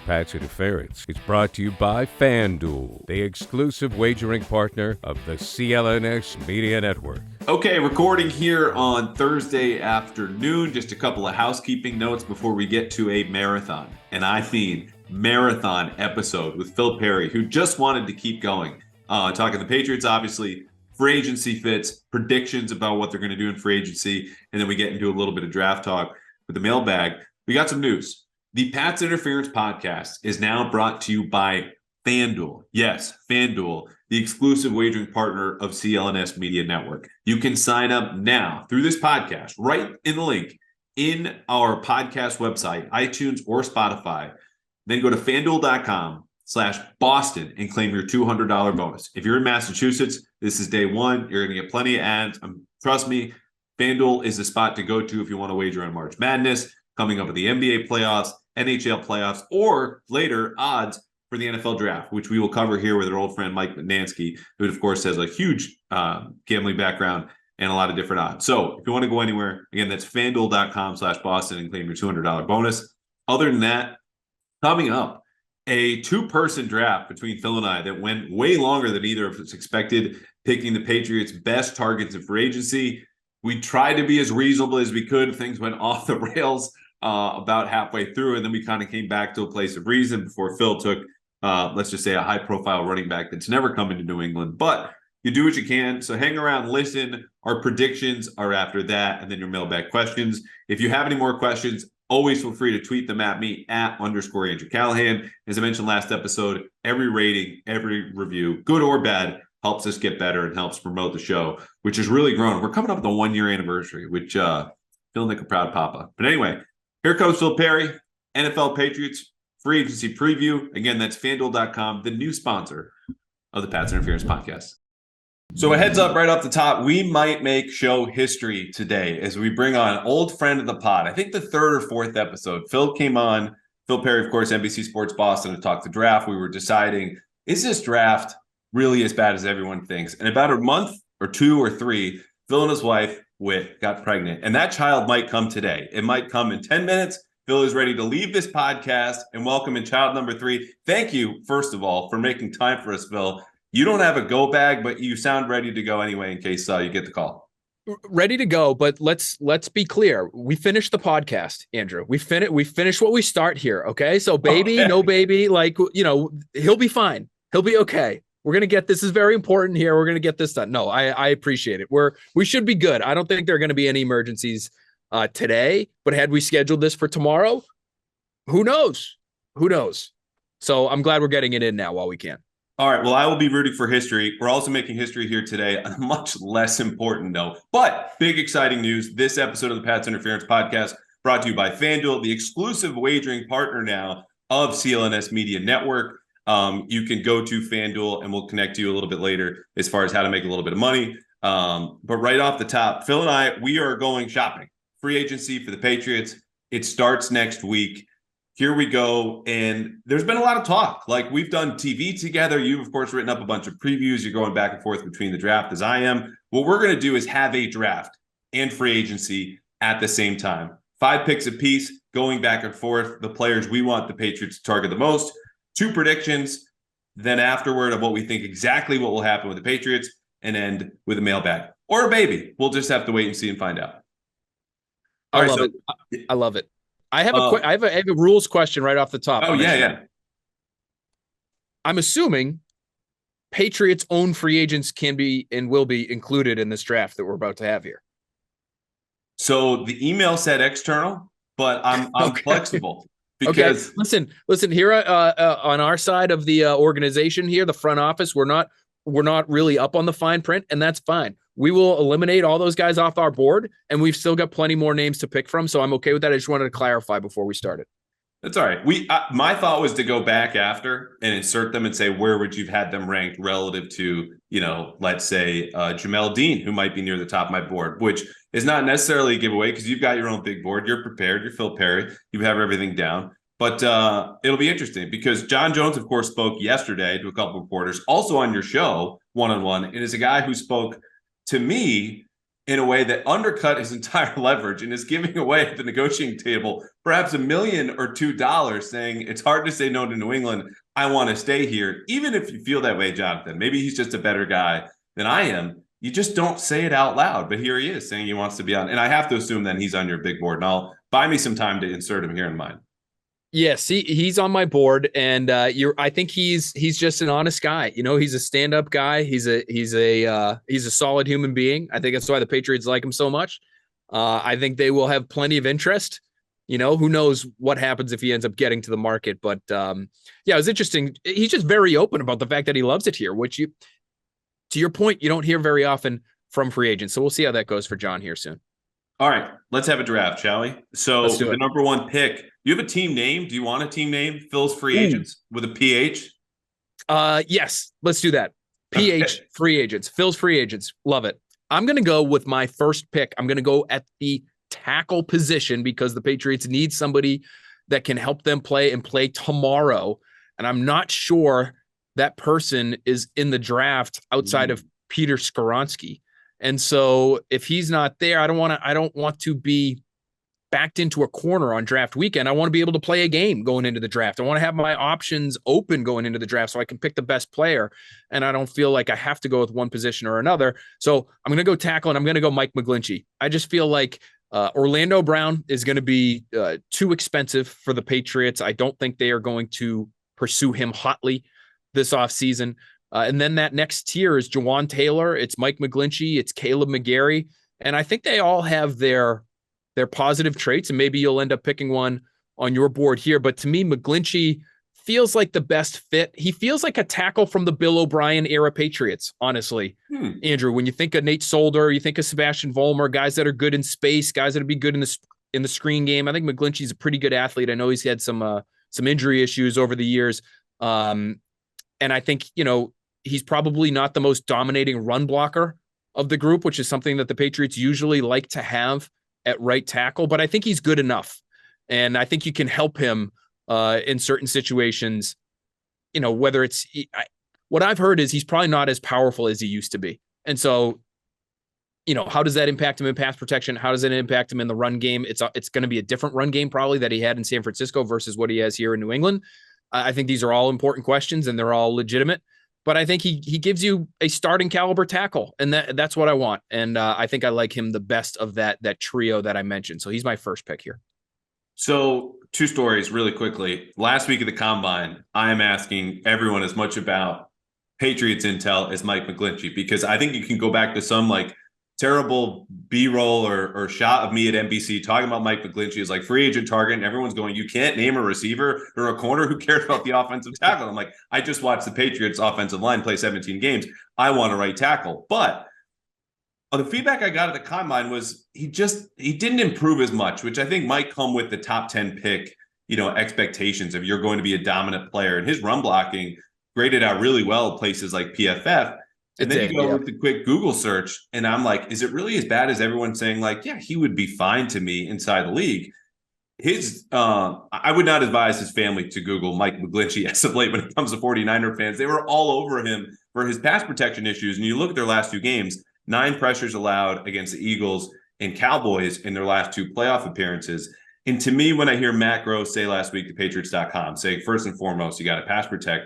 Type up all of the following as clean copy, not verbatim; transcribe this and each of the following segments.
Pats Interference is brought to you by FanDuel, the exclusive wagering partner of the CLNS Media Network. Okay, recording here on Thursday afternoon. Just a couple of housekeeping notes before we get to a marathon. And I mean marathon episode with Phil Perry, who just wanted to keep going. Talking the Patriots, obviously, free agency fits, predictions about what they're going to do in free agency, and then we get into a little bit of draft talk with the mailbag. We got some news. The Pats Interference podcast is now brought to you by FanDuel. Yes, FanDuel, the exclusive wagering partner of CLNS Media Network. You can sign up now through this podcast, right in the link in our podcast website, iTunes or Spotify. Then go to FanDuel.com/Boston and claim your $200 bonus. If you're in Massachusetts, this is day one. You're going to get plenty of ads. Trust me, FanDuel is the spot to go to if you want to wager on March Madness, coming up with the NBA playoffs, NHL playoffs, or later odds for the NFL draft, which we will cover here with our old friend Mike Manansky, who of course has a huge gambling background and a lot of different odds. So if you want to go anywhere, again, that's FanDuel.com/Boston and claim your $200 bonus. Other than that, coming up, a two-person draft between Phil and I that went way longer than either of us expected, picking the Patriots' best targets in free agency. We tried to be as reasonable as we could. Things went off the rails about halfway through, and then we kind of came back to a place of reason before Phil took, let's just say, a high-profile running back that's never come into New England. But you do what you can, so hang around, listen. Our predictions are after that, and then your mailbag questions. If you have any more questions, always feel free to tweet them at me at _Andrew Callahan. As I mentioned last episode, every rating, every review, good or bad, helps us get better and helps promote the show, which has really grown. We're coming up with a 1-year anniversary, which feeling like a proud papa. But anyway, here comes Phil Perry, NFL Patriots free agency preview. Again, that's FanDuel.com, the new sponsor of the Pats Interference podcast. So a heads up right off the top, we might make show history today as we bring on an old friend of the pod. I think the third or fourth episode, Phil came on. Phil Perry, of course, NBC Sports Boston, to talk the draft. We were deciding, is this draft really as bad as everyone thinks? And about a month or two or three, Phil and his wife, Whit, got pregnant. And that child might come today. It might come in 10 minutes. Phil is ready to leave this podcast and welcome in child number 3. Thank you, first of all, for making time for us, Phil. You don't have a go bag, but you sound ready to go anyway in case you get the call. Ready to go, but let's be clear. We finished the podcast, Andrew. We finished what we start here, okay? So baby, okay. No baby, he'll be fine. He'll be okay. We're going to get this is very important here. We're going to get this done. No, I appreciate it. We should be good. I don't think there are going to be any emergencies today, but had we scheduled this for tomorrow, who knows? So I'm glad we're getting it in now while we can. All right. Well, I will be rooting for history. We're also making history here today on a much less important note, but big exciting news. This episode of the Pats Interference podcast brought to you by FanDuel, the exclusive wagering partner now of CLNS Media Network. You can go to FanDuel and we'll connect you a little bit later as far as how to make a little bit of money. But right off the top, Phil and I, we are going shopping. Free agency for the Patriots. It starts next week. Here we go. And there's been a lot of talk. Like, we've done TV together. You've, of course, written up a bunch of previews. You're going back and forth between the draft as I am. What we're going to do is have a draft and free agency at the same time. 5 picks apiece, going back and forth. The players we want the Patriots to target the most. 2 predictions, then afterward of what we think exactly what will happen with the Patriots, and end with a mailbag or a baby. We'll just have to wait and see and find out. I love it. I have I have a rules question right off the top. Oh, yeah. I'm assuming Patriots' own free agents can be and will be included in this draft that we're about to have here. So the email said external, but I'm flexible. Because listen here on our side of the organization here, the front office, we're not really up on the fine print, and that's fine. We will eliminate all those guys off our board, and we've still got plenty more names to pick from. So I'm okay with that. I just wanted to clarify before we started. That's all right. My thought was to go back after and insert them and say, where would you have had them ranked relative to, let's say Jamel Dean, who might be near the top of my board, which is not necessarily a giveaway because you've got your own big board. You're prepared. You're Phil Perry. You have everything down. But it'll be interesting because John Jones, of course, spoke yesterday to a couple of reporters, also on your show, one-on-one, and is a guy who spoke to me in a way that undercut his entire leverage and is giving away at the negotiating table perhaps $1 million or $2 saying it's hard to say no to New England. I want to stay here. Even if you feel that way, Jonathan, maybe he's just a better guy than I am. You just don't say it out loud. But here he is saying he wants to be on. And I have to assume then he's on your big board. And I'll buy me some time to insert him here in mine. Yes, he's on my board, and I think he's just an honest guy. He's a stand-up guy. He's a solid human being. I think that's why the Patriots like him so much. I think they will have plenty of interest. Who knows what happens if he ends up getting to the market. But it was interesting. He's just very open about the fact that he loves it here, which to your point, you don't hear very often from free agents. So we'll see how that goes for John here soon. All right, let's have a draft, shall we? So the number one pick, do you have a team name? Do you want a team name? Phil's free agents with a PH? Yes, let's do that. PH free agents, Phil's free agents. Love it. I'm going to go with my first pick. I'm going to go at the tackle position because the Patriots need somebody that can help them play tomorrow. And I'm not sure that person is in the draft outside of Peter Skoronski. And so if he's not there, I don't want to be backed into a corner on draft weekend. I want to be able to play a game going into the draft. I want to have my options open going into the draft so I can pick the best player. And I don't feel like I have to go with one position or another. So I'm going to go tackle, and I'm going to go Mike McGlinchey. I just feel like Orlando Brown is going to be too expensive for the Patriots. I don't think they are going to pursue him hotly this offseason. And then that next tier is Jawan Taylor. It's Mike McGlinchey. It's Caleb McGarry. And I think they all have their positive traits, and maybe you'll end up picking one on your board here. But to me, McGlinchey feels like the best fit. He feels like a tackle from the Bill O'Brien era Patriots, honestly. Andrew, when you think of Nate Solder, you think of Sebastian Vollmer, guys that are good in space, guys that would be good in the screen game. I think McGlinchey's a pretty good athlete. I know he's had some injury issues over the years. And I think, he's probably not the most dominating run blocker of the group, which is something that the Patriots usually like to have at right tackle, but I think he's good enough. And I think you can help him in certain situations, whether it's what I've heard is he's probably not as powerful as he used to be. And so, how does that impact him in pass protection? How does it impact him in the run game? It's going to be a different run game probably that he had in San Francisco versus what he has here in New England. I think these are all important questions and they're all legitimate. But I think he gives you a starting caliber tackle, and that's what I want. And I think I like him the best of that trio that I mentioned. So he's my first pick here. So 2 stories really quickly. Last week at the Combine, I am asking everyone as much about Patriots intel as Mike McGlinchey, because I think you can go back to some terrible B-roll or shot of me at NBC talking about Mike McGlinchey as free agent target, and everyone's going, you can't name a receiver or a corner. Who cares about the offensive tackle? I'm like, I just watched the Patriots offensive line play 17 games. I want a right tackle. But the feedback I got at the Combine was he didn't improve as much, which I think might come with the top 10 pick, expectations of you're going to be a dominant player. And his run blocking graded out really well at places like PFF. And then you go with the quick Google search, and I'm like, is it really as bad as everyone's saying? Yeah, he would be fine to me inside the league. I would not advise his family to Google Mike McGlinchey as of late when it comes to 49er fans. They were all over him for his pass protection issues. And you look at their last 2 games, 9 pressures allowed against the Eagles and Cowboys in their last 2 playoff appearances. And to me, when I hear Matt Gross say last week to Patriots.com, saying first and foremost, you got to pass protect,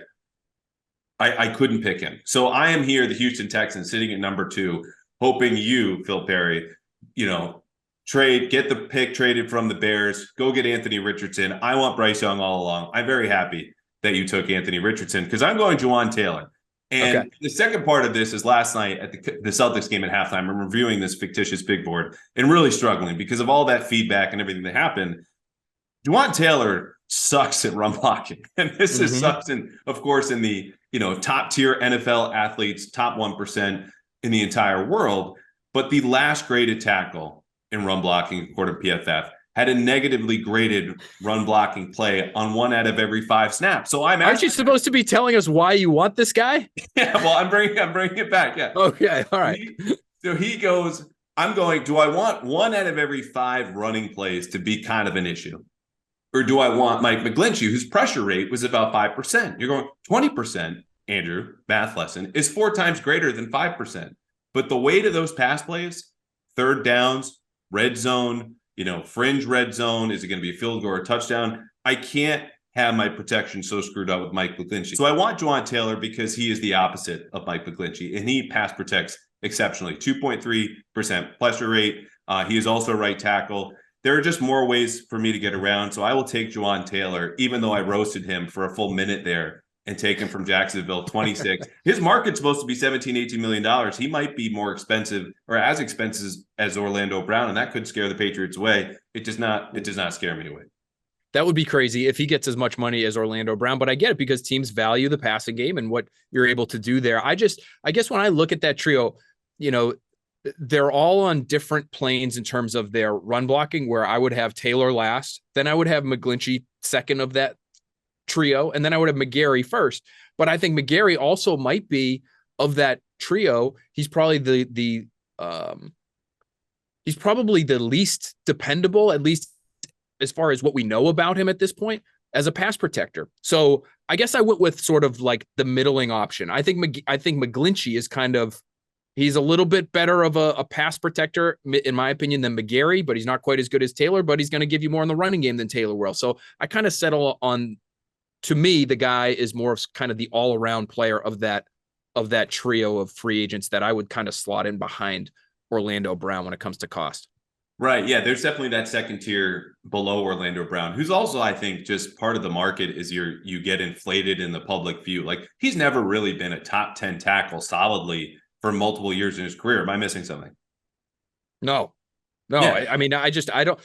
I couldn't pick him. So I am here, the Houston Texans, sitting at number 2, hoping you, Phil Perry, get the pick traded from the Bears, go get Anthony Richardson. I want Bryce Young all along. I'm very happy that you took Anthony Richardson because I'm going Jawan Taylor. And the second part of this is last night at the Celtics game at halftime, I'm reviewing this fictitious big board and really struggling because of all that feedback and everything that happened. Jawan Taylor sucks at run blocking. And this is sucks of course, in the top tier NFL athletes, top 1% in the entire world. But the last graded tackle in run blocking, according to PFF, had a negatively graded run blocking play on 1 out of every 5 snaps. So aren't you supposed to be telling us why you want this guy? Yeah, well, I'm bringing it back. Yeah. Okay. All right. So he goes, I'm going, do I want 1 out of every 5 running plays to be kind of an issue? Or do I want Mike McGlinchey, whose pressure rate was about 5%? You're going 20%, Andrew, math lesson, is 4 times greater than 5%. But the weight of those pass plays third downs, red zone, fringe red zone. Is it going to be a field goal or a touchdown? I can't have my protection so screwed up with Mike McGlinchey. So I want Jawaan Taylor because he is the opposite of Mike McGlinchey, and he pass protects exceptionally. 2.3% pressure rate. He is also a right tackle. There are just more ways for me to get around. So I will take Jawaan Taylor, even though I roasted him for a full minute there, and take him from Jacksonville, 26. His market's supposed to be $17-18 million. He might be more expensive or as expensive as Orlando Brown, and that could scare the Patriots away. It does not scare me away. That would be crazy if he gets as much money as Orlando Brown, but I get it because teams value the passing game and what you're able to do there. I guess when I look at that trio, they're all on different planes in terms of their run blocking, where I would have Taylor last, then I would have McGlinchey second of that trio, and then I would have McGarry first. But I think McGarry also might be of that trio. He's probably the least dependable, at least as far as what we know about him at this point, as a pass protector. So I guess I went with sort of like the middling option. I think McGlinchey is he's a little bit better of a pass protector, in my opinion, than McGarry, but he's not quite as good as Taylor, but he's going to give you more in the running game than Taylor will. So I kind of settle on, to me, the guy is more of kind of the all-around player of that trio of free agents that I would kind of slot in behind Orlando Brown when it comes to cost. Right. Yeah, there's definitely that second tier below Orlando Brown, who's also, I think, just part of the market is you get inflated in the public view. Like, he's never really been a top 10 tackle solidly for multiple years in his career. Am I missing something? No. Yeah. I mean, I don't.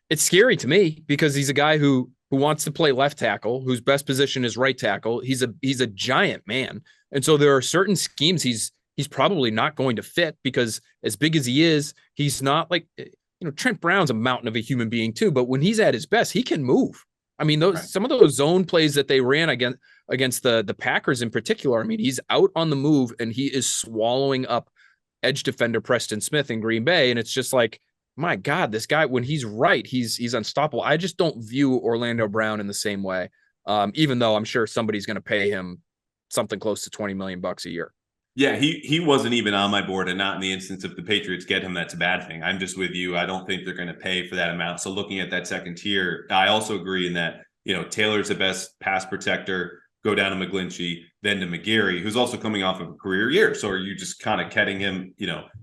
It's scary to me because he's a guy who wants to play left tackle, whose best position is right tackle. He's a giant man, and so there are certain schemes he's probably not going to fit because as big as he is, he's not like, Trent Brown's a mountain of a human being too, but when he's at his best, he can move. I mean, some of those zone plays that they ran against the Packers in particular, I mean, he's out on the move and he is swallowing up edge defender Preston Smith in Green Bay. And it's just like, my God, this guy, when he's right, he's unstoppable. I just don't view Orlando Brown in the same way, even though I'm sure somebody's going to pay him something close to $20 million a year. Yeah, he wasn't even on my board, and not in the instance if the Patriots get him, that's a bad thing. I'm just with you. I don't think they're going to pay for that amount. So looking at that second tier, I also agree in that, Taylor's the best pass protector. Go down to McGlinchey, then to McGarry, who's also coming off of a career year. So are you just kind of kidding him,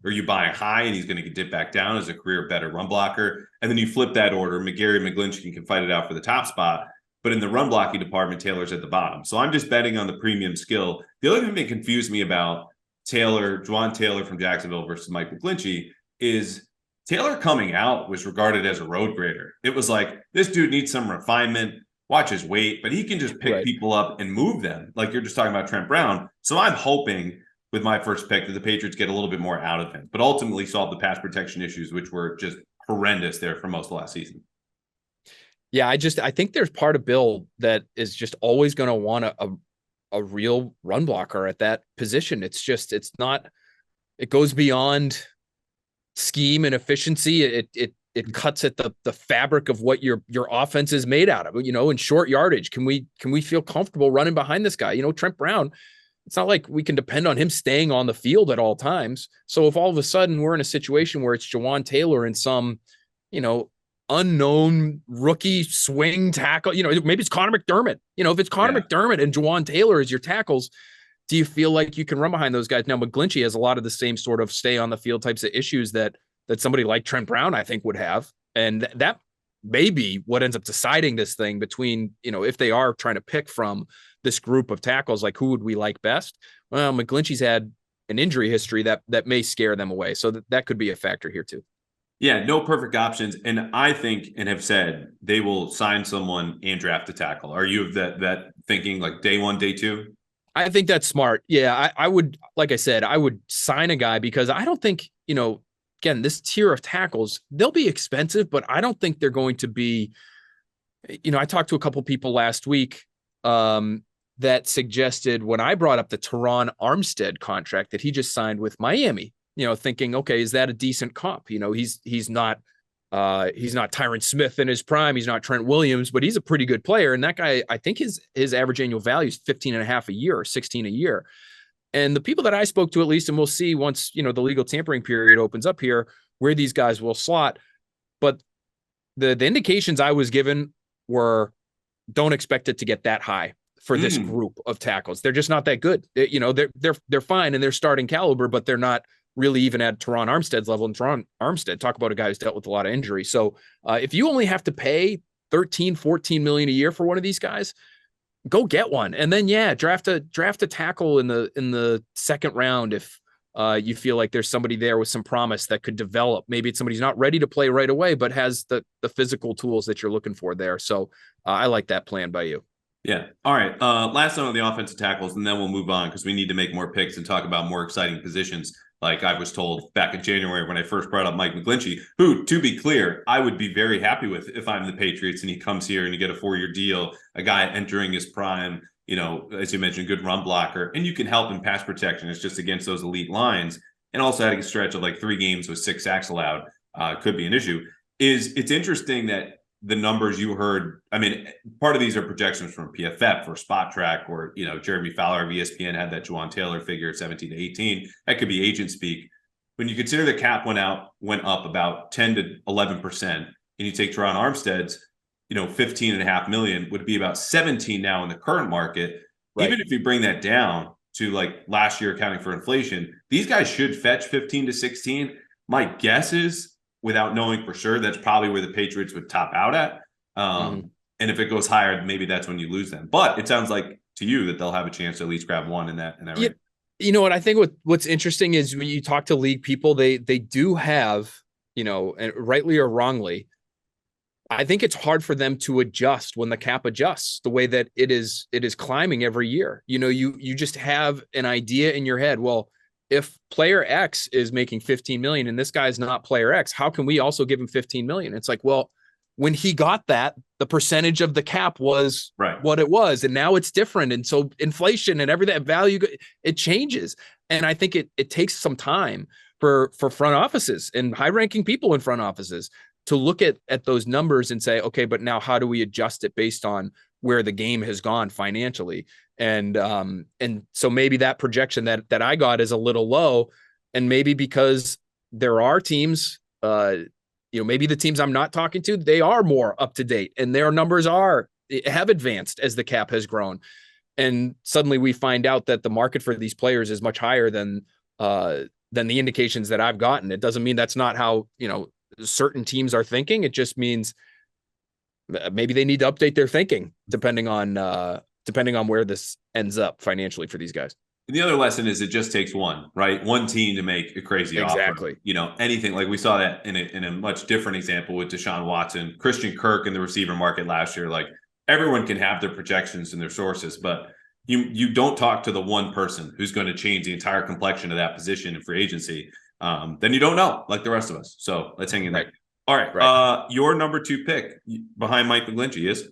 are you buying high and he's going to dip back down as a career better run blocker? And then you flip that order. McGarry, McGlinchey can fight it out for the top spot. But in the run blocking department, Taylor's at the bottom. So I'm just betting on the premium skill. The other thing that confused me about Jawaan Taylor from Jacksonville versus Mike McGlinchey is Taylor coming out was regarded as a road grader. It was like, this dude needs some refinement, watch his weight, but he can just pick people up and move them. Like you're just talking about Trent Brown. So I'm hoping with my first pick that the Patriots get a little bit more out of him, but ultimately solve the pass protection issues, which were just horrendous there for most of last season. Yeah, I think there's part of Bill that is just always going to want a real run blocker at that position. It goes beyond scheme and efficiency. It cuts at the fabric of what your offense is made out of, in short yardage. Can we feel comfortable running behind this guy? Trent Brown, it's not like we can depend on him staying on the field at all times. So if all of a sudden we're in a situation where it's Jawaan Taylor and some, unknown rookie swing tackle, maybe it's Connor McDermott, if it's Connor McDermott and Jawaan Taylor as your tackles, do you feel like you can run behind those guys? Now, McGlinchey has a lot of the same sort of stay on the field types of issues that somebody like Trent Brown, I think, would have. And that may be what ends up deciding this thing between, if they are trying to pick from this group of tackles, like who would we like best? Well, McGlinchey's had an injury history that may scare them away. So that could be a factor here too. Yeah, no perfect options. And I think and have said they will sign someone and draft a tackle. Are you of that thinking like day one, day two? I think that's smart. Yeah, I would, like I said, I would sign a guy because I don't think, again, this tier of tackles, they'll be expensive, but I don't think they're going to be, I talked to a couple people last week that suggested when I brought up the Teron Armstead contract that he just signed with Miami, thinking, okay, is that a decent comp? He's not Tyron Smith in his prime. He's not Trent Williams, but he's a pretty good player. And that guy, I think his average annual value is 15.5 a year or 16 a year. And the people that I spoke to, at least, and we'll see once, the legal tampering period opens up here, where these guys will slot. But the indications I was given were, don't expect it to get that high for this group of tackles. They're just not that good. They're fine and they're starting caliber, but they're not really even at Teron Armstead's level. And Teron Armstead, talk about a guy who's dealt with a lot of injury. So if you only have to pay 13, 14 million a year for one of these guys, go get one. And then, draft a tackle in the second round if you feel like there's somebody there with some promise that could develop. Maybe it's somebody who's not ready to play right away, but has the physical tools that you're looking for there. So I like that plan by you. Yeah. All right. Last one on the offensive tackles, and then we'll move on because we need to make more picks and talk about more exciting positions. Like I was told back in January when I first brought up Mike McGlinchey, who, to be clear, I would be very happy with if I'm the Patriots and he comes here and you get a 4-year deal, a guy entering his prime, as you mentioned, good run blocker, and you can help in pass protection. It's just against those elite lines. And also having a stretch of like 3 games with 6 sacks allowed could be an issue. It's interesting that the numbers you heard, I mean, part of these are projections from PFF or Spot Track, or, Jeremy Fowler of ESPN had that Juwan Taylor figure, 17 to 18. That could be agent speak. When you consider the cap went up about 10 to 11%, and you take Teron Armstead's, 15.5 million would be about 17 now in the current market. Right. Even if you bring that down to like last year accounting for inflation, these guys should fetch 15 to 16. My guess is, without knowing for sure, that's probably where the Patriots would top out at. And if it goes higher, maybe that's when you lose them. But it sounds like to you that they'll have a chance to at least grab one in that range. You know what? I think what's interesting is when you talk to league people, they do have, and rightly or wrongly, I think it's hard for them to adjust when the cap adjusts the way that it is climbing every year. You just have an idea in your head. Well, if player X is making 15 million and this guy's not player X, how can we also give him 15 million? It's like, well, when he got that, the percentage of the cap was what it was. And now it's different. And so inflation and everything, value, it changes. And I think it takes some time for front offices and high ranking people in front offices to look at those numbers and say, okay, but now how do we adjust it based on where the game has gone financially? And so maybe that projection that I got is a little low, and maybe because there are teams, maybe the teams I'm not talking to, they are more up to date and their numbers have advanced as the cap has grown. And suddenly we find out that the market for these players is much higher than the indications that I've gotten. It doesn't mean that's not how, certain teams are thinking. It just means maybe they need to update their thinking depending on where this ends up financially for these guys. The other lesson is it just takes one team to make a crazy offer. Anything like we saw that in a much different example with Deshaun Watson, Christian Kirk in the receiver market last year. Like everyone can have their projections and their sources, but you don't talk to the one person who's going to change the entire complexion of that position in free agency. Then you don't know, like the rest of us. So let's hang in there. All right. Your number 2 pick behind Mike McGlinchey is?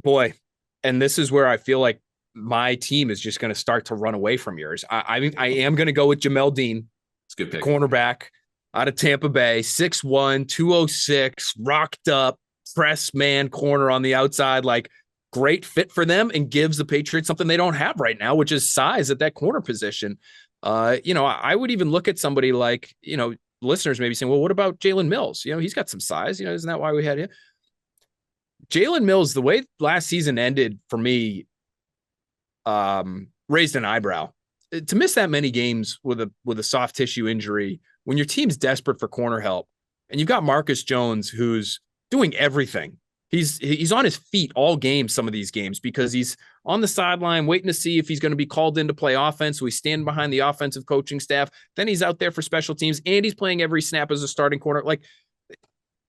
Boy, and this is where I feel like my team is just going to start to run away from yours. I am going to go with Jamel Dean. It's a good pick. Cornerback out of Tampa Bay, 6'1", 206, rocked up, press man corner on the outside, like great fit for them and gives the Patriots something they don't have right now, which is size at that corner position. I would even look at somebody like, listeners maybe saying, well, what about Jalen Mills? He's got some size, isn't that why we had him? Jalen Mills, the way last season ended for me, raised an eyebrow. To miss that many games with a soft tissue injury when your team's desperate for corner help and you've got Marcus Jones, who's doing everything. He's on his feet all game, some of these games, because he's on the sideline waiting to see if he's going to be called in to play offense. So he's standing behind the offensive coaching staff. Then he's out there for special teams and he's playing every snap as a starting corner. Like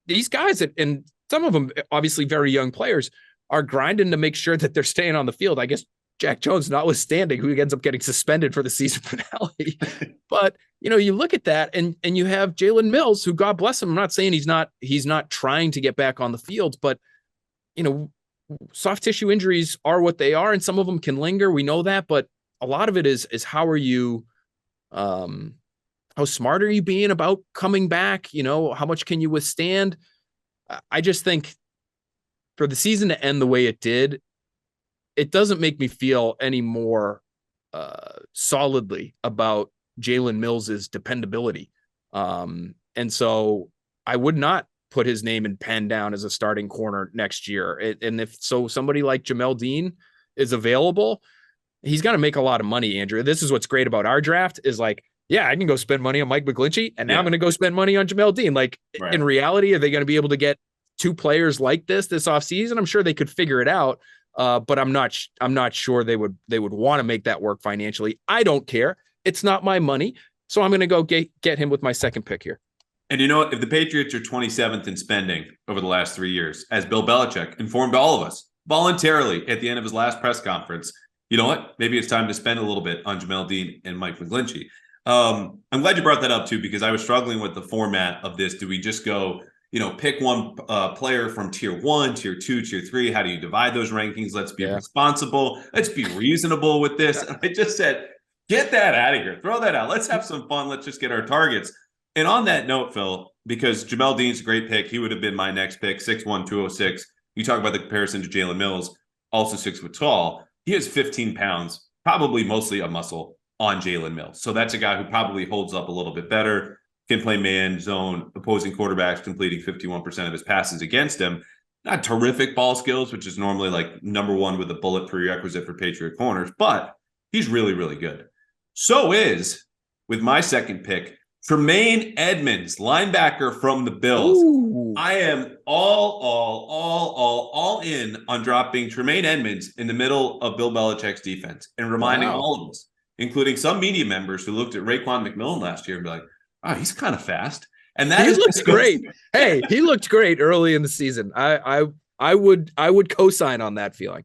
these guys, and some of them obviously very young players, are grinding to make sure that they're staying on the field. I guess Jack Jones notwithstanding, who ends up getting suspended for the season finale. But, you look at that and you have Jalen Mills, who, God bless him. I'm not saying he's not trying to get back on the field, but, soft tissue injuries are what they are. And some of them can linger. We know that, but a lot of it is how are you, how smart are you being about coming back? How much can you withstand? I just think for the season to end the way it did, it doesn't make me feel any more solidly about Jalen Mills' dependability. And so I would not put his name and pen down as a starting corner next year. And if so, somebody like Jamel Dean is available, he's going to make a lot of money, Andrew. This is what's great about our draft is like, yeah, I can go spend money on Mike McGlinchey, and now I'm going to go spend money on Jamel Dean. Like, in reality, are they going to be able to get two players like this offseason? I'm sure they could figure it out, but I'm not sure they would want to make that work financially. I don't care. It's not my money, so I'm going to go get him with my second pick here. And you know what? If the Patriots are 27th in spending over the last 3 years, as Bill Belichick informed all of us voluntarily at the end of his last press conference, you know what? Maybe it's time to spend a little bit on Jamel Dean and Mike McGlinchey. I'm glad you brought that up too, because I was struggling with the format of this. Do we just go, pick one player from tier 1, tier 2, tier 3? How do you divide those rankings? Let's be responsible. Let's be reasonable with this. And I just said, get that out of here. Throw that out. Let's have some fun. Let's just get our targets. And on that note, Phil, because Jamel Dean's a great pick, he would have been my next pick, 6'1", 206. You talk about the comparison to Jalen Mills, also 6 foot tall. He has 15 pounds, probably mostly a muscle on Jalen Mills. So that's a guy who probably holds up a little bit better, can play man, zone, opposing quarterbacks completing 51% of his passes against him. Not terrific ball skills, which is normally like number one with a bullet prerequisite for Patriot corners, but he's really, really good. So is, with my second pick, Tremaine Edmonds, linebacker from the Bills. Ooh. I am all in on dropping Tremaine Edmonds in the middle of Bill Belichick's defense and reminding all of us, including some media members who looked at Raekwon McMillan last year and be like, oh, he's kind of fast. And that looks great. Hey, he looked great early in the season. I would co-sign on that feeling.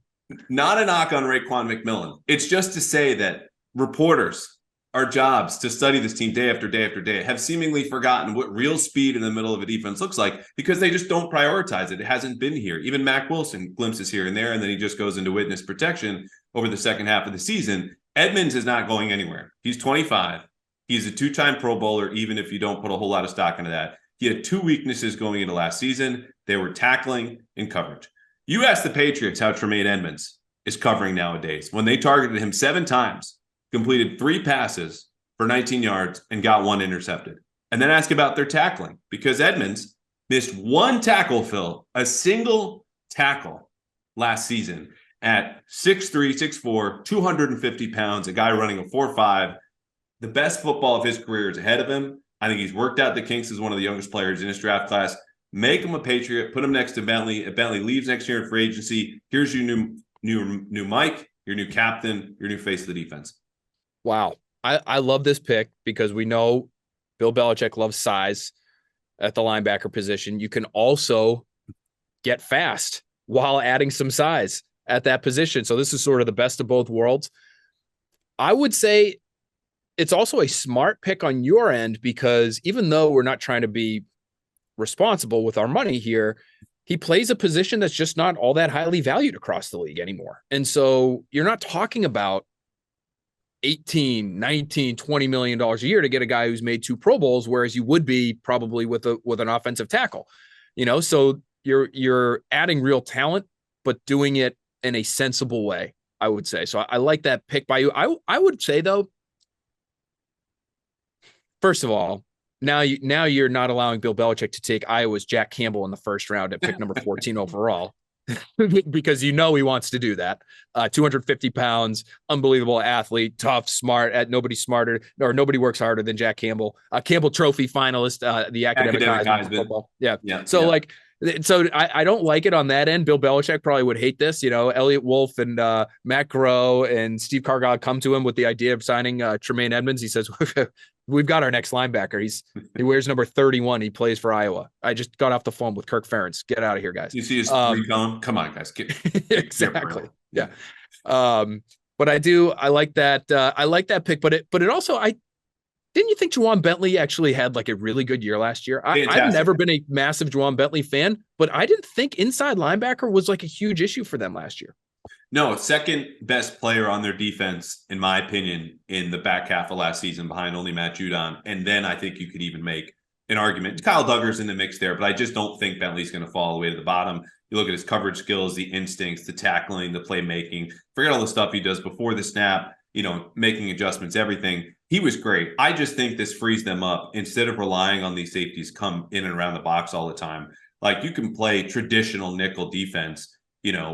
Not a knock on Raekwon McMillan. It's just to say that reporters, our jobs to study this team day after day after day, have seemingly forgotten what real speed in the middle of a defense looks like because they just don't prioritize it. It hasn't been here. Even Mack Wilson glimpses here and there, and then he just goes into witness protection over the second half of the season. Edmonds is not going anywhere. He's 25. He's a two-time Pro Bowler, even if you don't put a whole lot of stock into that. He had two weaknesses going into last season. They were tackling and coverage. You ask the Patriots how Tremaine Edmonds is covering nowadays. When they targeted him 7 times, completed 3 passes for 19 yards, and got 1 intercepted. And then ask about their tackling, because Edmonds missed 1 tackle, Phil, a single tackle last season at 6'3", 6'4", 250 pounds, a guy running a 4.5. The best football of his career is ahead of him. I think he's worked out the kinks as one of the youngest players in his draft class. Make him a Patriot, put him next to Bentley. If Bentley leaves next year in free agency, here's your new Mike, your new captain, your new face of the defense. Wow. I love this pick because we know Bill Belichick loves size at the linebacker position. You can also get fast while adding some size at that position. So this is sort of the best of both worlds. I would say it's also a smart pick on your end because even though we're not trying to be responsible with our money here, he plays a position that's just not all that highly valued across the league anymore. And so you're not talking about 18, 19, $20 million a year to get a guy who's made 2 Pro Bowls, whereas you would be probably with an offensive tackle, so you're adding real talent, but doing it in a sensible way, I would say. So I like that pick by you. I would say though, first of all, now you're not allowing Bill Belichick to take Iowa's Jack Campbell in the first round at pick number 14 overall. Because he wants to do that. 250 pounds, unbelievable athlete, tough, smart. Nobody works harder than Jack Campbell. Campbell Trophy finalist, the academic Heisman football. Yeah. So I don't like it on that end. Bill Belichick probably would hate this. Elliot Wolf and Matt Groh and Steve Cargod come to him with the idea of signing Tremaine Edmonds. He says, we've got our next linebacker. He wears number 31. He plays for Iowa. I just got off the phone with Kirk Ferentz. Get out of here, guys. You see his 3 cone? Come on, guys. Exactly. Yeah. But I like that. I like that pick, but it also, didn't you think Juwan Bentley actually had like a really good year last year? I've never been a massive Juwan Bentley fan, but I didn't think inside linebacker was like a huge issue for them last year. No, second best player on their defense, in my opinion, in the back half of last season behind only Matt Judon. And then I think you could even make an argument. Kyle Duggar's in the mix there, but I just don't think Bentley's going to fall all the way to the bottom. You look at his coverage skills, the instincts, the tackling, the playmaking. Forget all the stuff he does before the snap. making adjustments, everything. He was great. I just think this frees them up instead of relying on these safeties come in and around the box all the time. Like you can play traditional nickel defense,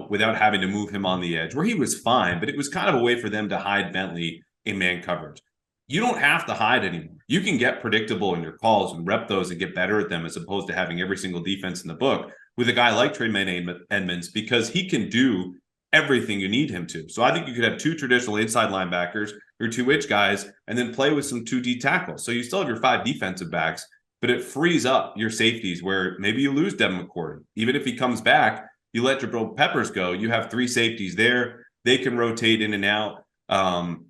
without having to move him on the edge, where he was fine, but it was kind of a way for them to hide Bentley in man coverage. You don't have to hide anymore. You can get predictable in your calls and rep those and get better at them as opposed to having every single defense in the book with a guy like Tremaine Edmonds, because he can do everything you need him to. So I think you could have two traditional inside linebackers, your two edge guys, and then play with some 2D tackles. So you still have your 5 defensive backs, but it frees up your safeties where maybe you lose Devin McCourty. Even if he comes back, you let Jabril Peppers go. You have 3 safeties there. They can rotate in and out.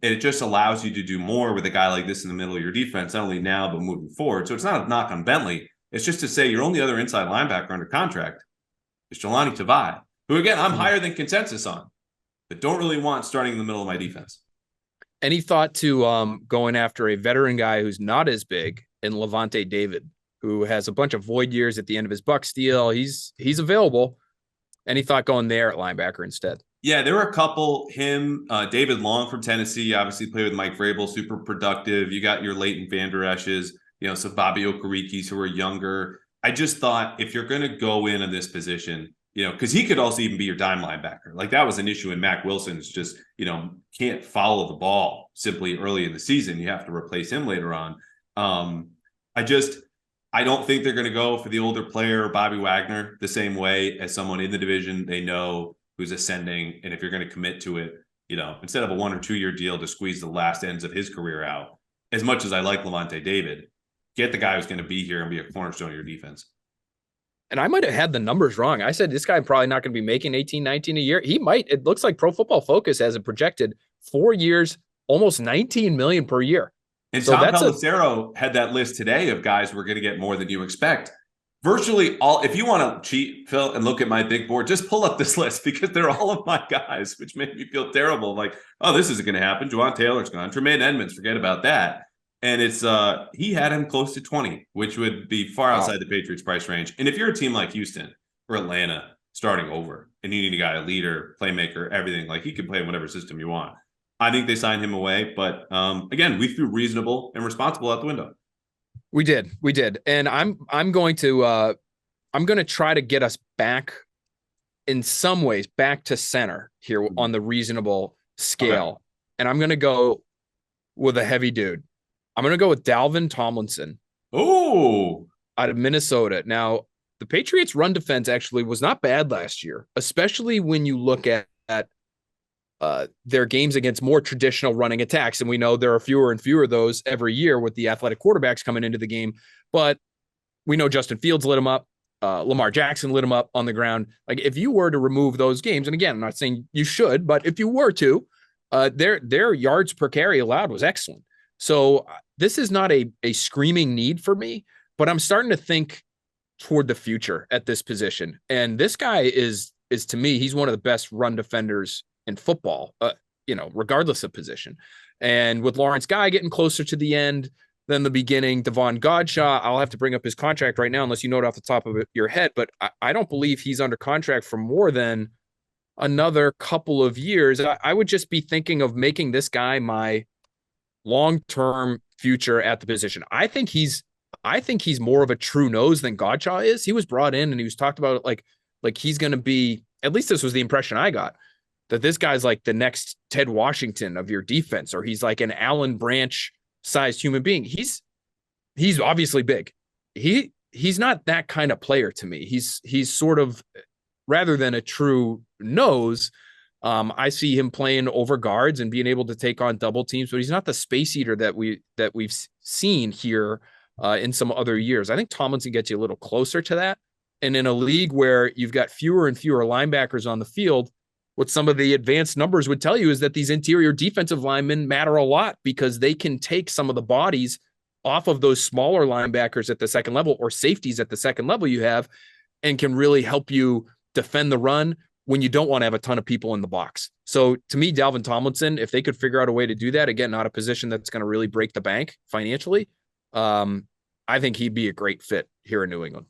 It just allows you to do more with a guy like this in the middle of your defense, not only now, but moving forward. So it's not a knock on Bentley. It's just to say your only other inside linebacker under contract is Jelani Tavai, who, again, I'm higher than consensus on, but don't really want starting in the middle of my defense. Any thought to going after a veteran guy who's not as big in Levante David, who has a bunch of void years at the end of his Bucs deal? He's available. Any thought going there at linebacker instead? Yeah, there were a couple. David Long from Tennessee, obviously played with Mike Vrabel, super productive. You got your Leighton Vander Esch's, some Bobby Okerike's who are younger. I just thought if you're going to go in this position, because he could also even be your dime linebacker. Like that was an issue in Mac Wilson's just, can't follow the ball simply early in the season. You have to replace him later on. I don't think they're going to go for the older player, Bobby Wagner, the same way as someone in the division they know who's ascending. And if you're going to commit to it, instead of a 1 or 2 year deal to squeeze the last ends of his career out, as much as I like Levante David, get the guy who's going to be here and be a cornerstone of your defense. And I might have had the numbers wrong. I said this guy probably not going to be making 18, 19 a year. He might. It looks like Pro Football Focus has it projected 4 years, almost 19 million per year. And so Tom Pelissero had that list today of guys who are going to get more than you expect. Virtually all, if you want to cheat, Phil, and look at my big board, just pull up this list because they're all of my guys, which made me feel terrible. Like, oh, this isn't going to happen. Juwan Taylor's gone. Tremaine Edmonds, forget about that. And it's he had him close to 20, which would be far outside the Patriots price range. And if you're a team like Houston or Atlanta starting over and you need a guy, a leader, playmaker, everything, like he can play in whatever system you want. I think they signed him away. But again, we threw reasonable and responsible out the window. We did. And I'm going to try to get us back in some ways back to center here on the reasonable scale. Okay. And I'm going to go with a heavy dude. I'm going to go with Dalvin Tomlinson. Oh, out of Minnesota. Now, the Patriots run defense actually was not bad last year, especially when you look at their games against more traditional running attacks. And we know there are fewer and fewer of those every year with the athletic quarterbacks coming into the game. But we know Justin Fields lit them up. Lamar Jackson lit them up on the ground. Like if you were to remove those games, and again, I'm not saying you should, but if you were to, their yards per carry allowed was excellent. So this is not a screaming need for me, but I'm starting to think toward the future at this position. And this guy is to me, he's one of the best run defenders in football, regardless of position. And with Lawrence Guy getting closer to the end than the beginning, Devon Godshaw, I'll have to bring up his contract right now, unless you know it off the top of your head, but I don't believe he's under contract for more than another couple of years. I would just be thinking of making this guy my long-term future at the position. I think he's more of a true nose than Godshaw is. He was brought in and he was talked about like he's going to be, at least this was the impression I got, that this guy's like the next Ted Washington of your defense, or he's like an Alan Branch sized human being. He's obviously big. He's not that kind of player to me. He's sort of, rather than a true nose, I see him playing over guards and being able to take on double teams, but he's not the space eater that we've seen here in some other years. I think Tomlinson gets you a little closer to that. And in a league where you've got fewer and fewer linebackers on the field, what some of the advanced numbers would tell you is that these interior defensive linemen matter a lot because they can take some of the bodies off of those smaller linebackers at the second level or safeties at the second level you have, and can really help you defend the run when you don't want to have a ton of people in the box. So to me, Dalvin Tomlinson, if they could figure out a way to do that, again, not a position that's going to really break the bank financially, I think he'd be a great fit here in New England.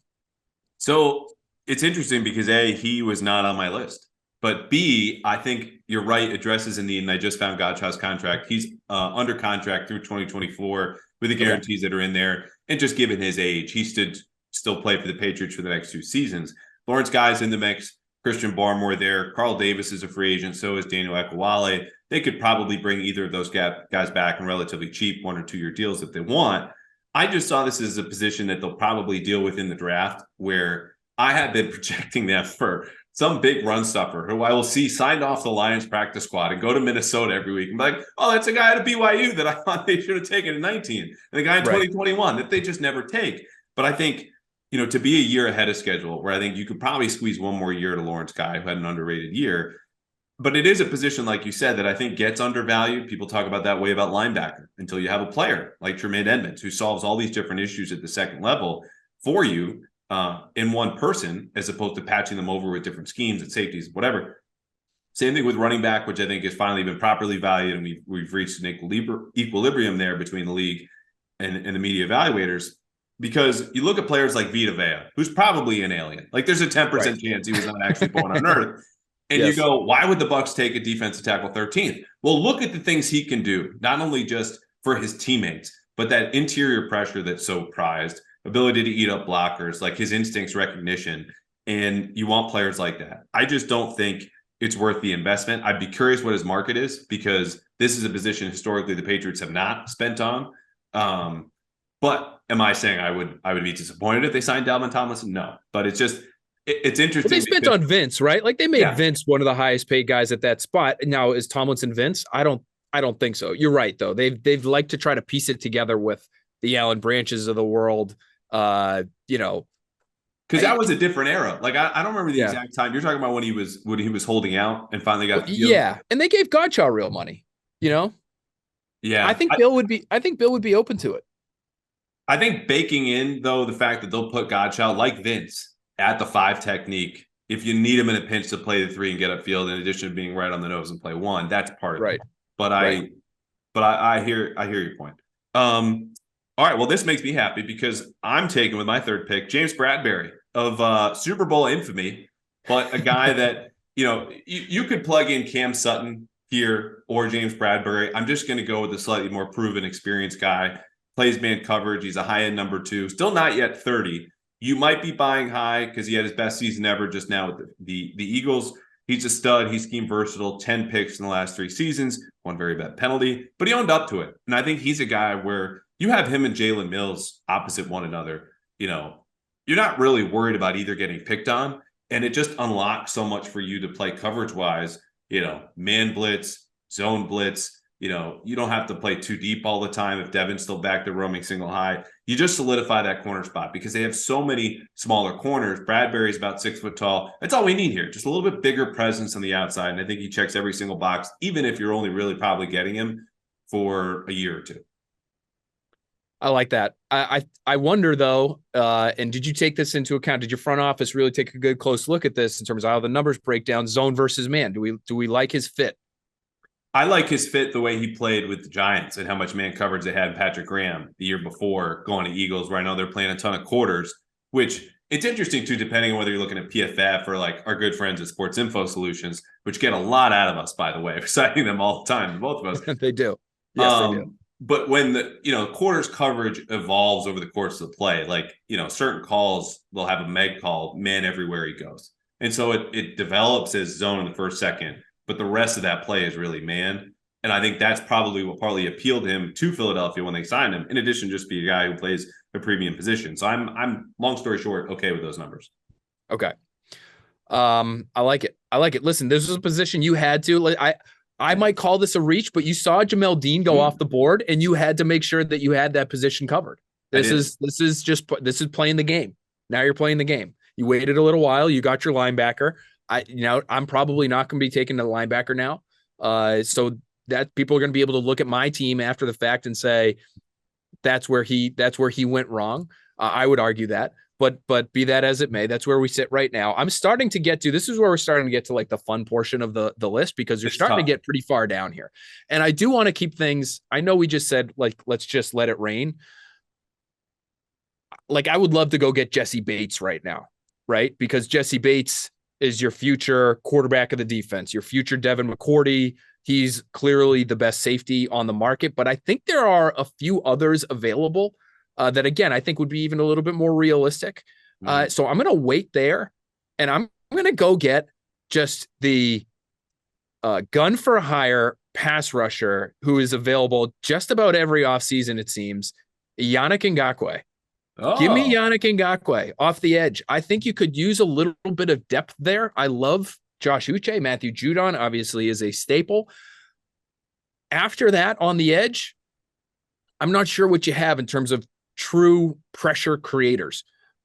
So it's interesting because A, he was not on my list, but B, I think, you're right, addresses a need, and I just found Godchaux's contract. He's under contract through 2024 with the guarantees that are in there. And just given his age, he should still play for the Patriots for the next 2 seasons. Lawrence Guy's in the mix. Christian Barmore there. Carl Davis is a free agent. So is Daniel Ekuwale. They could probably bring either of those guys back in relatively cheap 1 or 2 year deals if they want. I just saw this as a position that they'll probably deal with in the draft, where I have been projecting them for some big run stuffer who I will see signed off the Lions practice squad and go to Minnesota every week and be like, oh, that's a guy at BYU that I thought they should have taken in 19 and the guy in 2021 that they just never take. But I think, to be a year ahead of schedule, where I think you could probably squeeze 1 more year to Lawrence Guy, who had an underrated year. But it is a position, like you said, that I think gets undervalued. People talk about that way about linebacker until you have a player like Tremaine Edmonds, who solves all these different issues at the second level for you in one person, as opposed to patching them over with different schemes and safeties, whatever. Same thing with running back, which I think has finally been properly valued, and we've reached an equilibrium there between the league and the media evaluators. Because you look at players like Vita Vea, who's probably an alien. Like, there's a 10% chance he was not actually born on Earth. And you go, why would the Bucs take a defensive tackle 13th? Well, look at the things he can do, not only just for his teammates, but that interior pressure that's so prized, ability to eat up blockers, like his instincts recognition. And you want players like that. I just don't think it's worth the investment. I'd be curious what his market is, because this is a position historically the Patriots have not spent on. But am I saying I would be disappointed if they signed Dalvin Tomlinson? No, but it's just, it's interesting. Well, they spent on Vince, right? Like, they made Vince one of the highest paid guys at that spot. Now, is Tomlinson Vince? I don't think so. You're right, though. They've liked to try to piece it together with the Allen Branches of the world. Because that was a different era. Like, I don't remember the exact time. You're talking about when he was holding out and finally got the deal. Yeah, and they gave Godchaux real money. Yeah, I think Bill would be open to it. I think baking in, though, the fact that they'll put Godchaux, like Vince, at the 5 technique, if you need him in a pinch to play the 3 and get upfield, in addition to being right on the nose and play 1, that's part of it. But I hear your point. All right, well, this makes me happy, because I'm taking with my 3rd pick James Bradberry of Super Bowl infamy, but a guy that you could plug in Cam Sutton here or James Bradberry. I'm just going to go with a slightly more proven, experienced guy. Plays man coverage. He's a high-end number 2. Still not yet 30. You might be buying high because he had his best season ever just now with the Eagles. He's a stud. He's scheme versatile. 10 picks in the last 3 seasons. 1 very bad penalty, but he owned up to it. And I think he's a guy where you have him and Jalen Mills opposite one another. You're not really worried about either getting picked on, and it just unlocks so much for you to play coverage-wise. Man blitz, zone blitz. You don't have to play too deep all the time if Devin's still back there roaming single high. You just solidify that corner spot because they have so many smaller corners. Bradbury's about 6 foot tall. That's all we need here. Just a little bit bigger presence on the outside. And I think he checks every single box, even if you're only really probably getting him for a year or 2. I like that. I wonder, though, and did you take this into account? Did your front office really take a good close look at this in terms of how the numbers break down zone versus man? Do we like his fit? I like his fit the way he played with the Giants and how much man coverage they had Patrick Graham the year before going to Eagles. Right now they're playing a ton of quarters, which it's interesting too, depending on whether you're looking at PFF or like our good friends at Sports Info Solutions, which get a lot out of us, by the way. We're citing them all the time, both of us. They do. Yes, they do. But when the quarters coverage evolves over the course of the play, like, certain calls, they'll have a Meg call, man everywhere he goes. And so it develops as zone in the first second. But the rest of that play is really man. And I think that's probably what partly appealed him to Philadelphia when they signed him, in addition to just be a guy who plays a premium position. So I'm long story short, okay with those numbers. Okay. I like it. Listen, this was a position you had to, I might call this a reach, but you saw Jamel Dean go off the board and you had to make sure that you had that position covered. This is playing the game. Now you're playing the game. You waited a little while. You got your linebacker. I'm probably not going to be taking the linebacker now. So that people are going to be able to look at my team after the fact and say, that's where he went wrong. I would argue that, but be that as it may, that's where we sit right now. I'm starting to get to, this is where we're starting to get to like the fun portion of the list, because you're starting to get pretty far down here. And I do want to keep things, I know we just said, like, let's just let it rain. Like, I would love to go get Jesse Bates right now, right? Because Jesse Bates is your future quarterback of the defense, your future Devin McCourty. He's clearly the best safety on the market, but I think there are a few others available that, again, I think would be even a little bit more realistic. So I'm going to wait there, and I'm going to go get just the gun for hire pass rusher who is available just about every offseason, it seems, Yannick Ngakoue. Oh. Give me Yannick Ngakoue off the edge. I think you could use a little bit of depth there. I love Josh Uche. Matthew Judon obviously is a staple. After that, on the edge, I'm not sure what you have in terms of true pressure creators.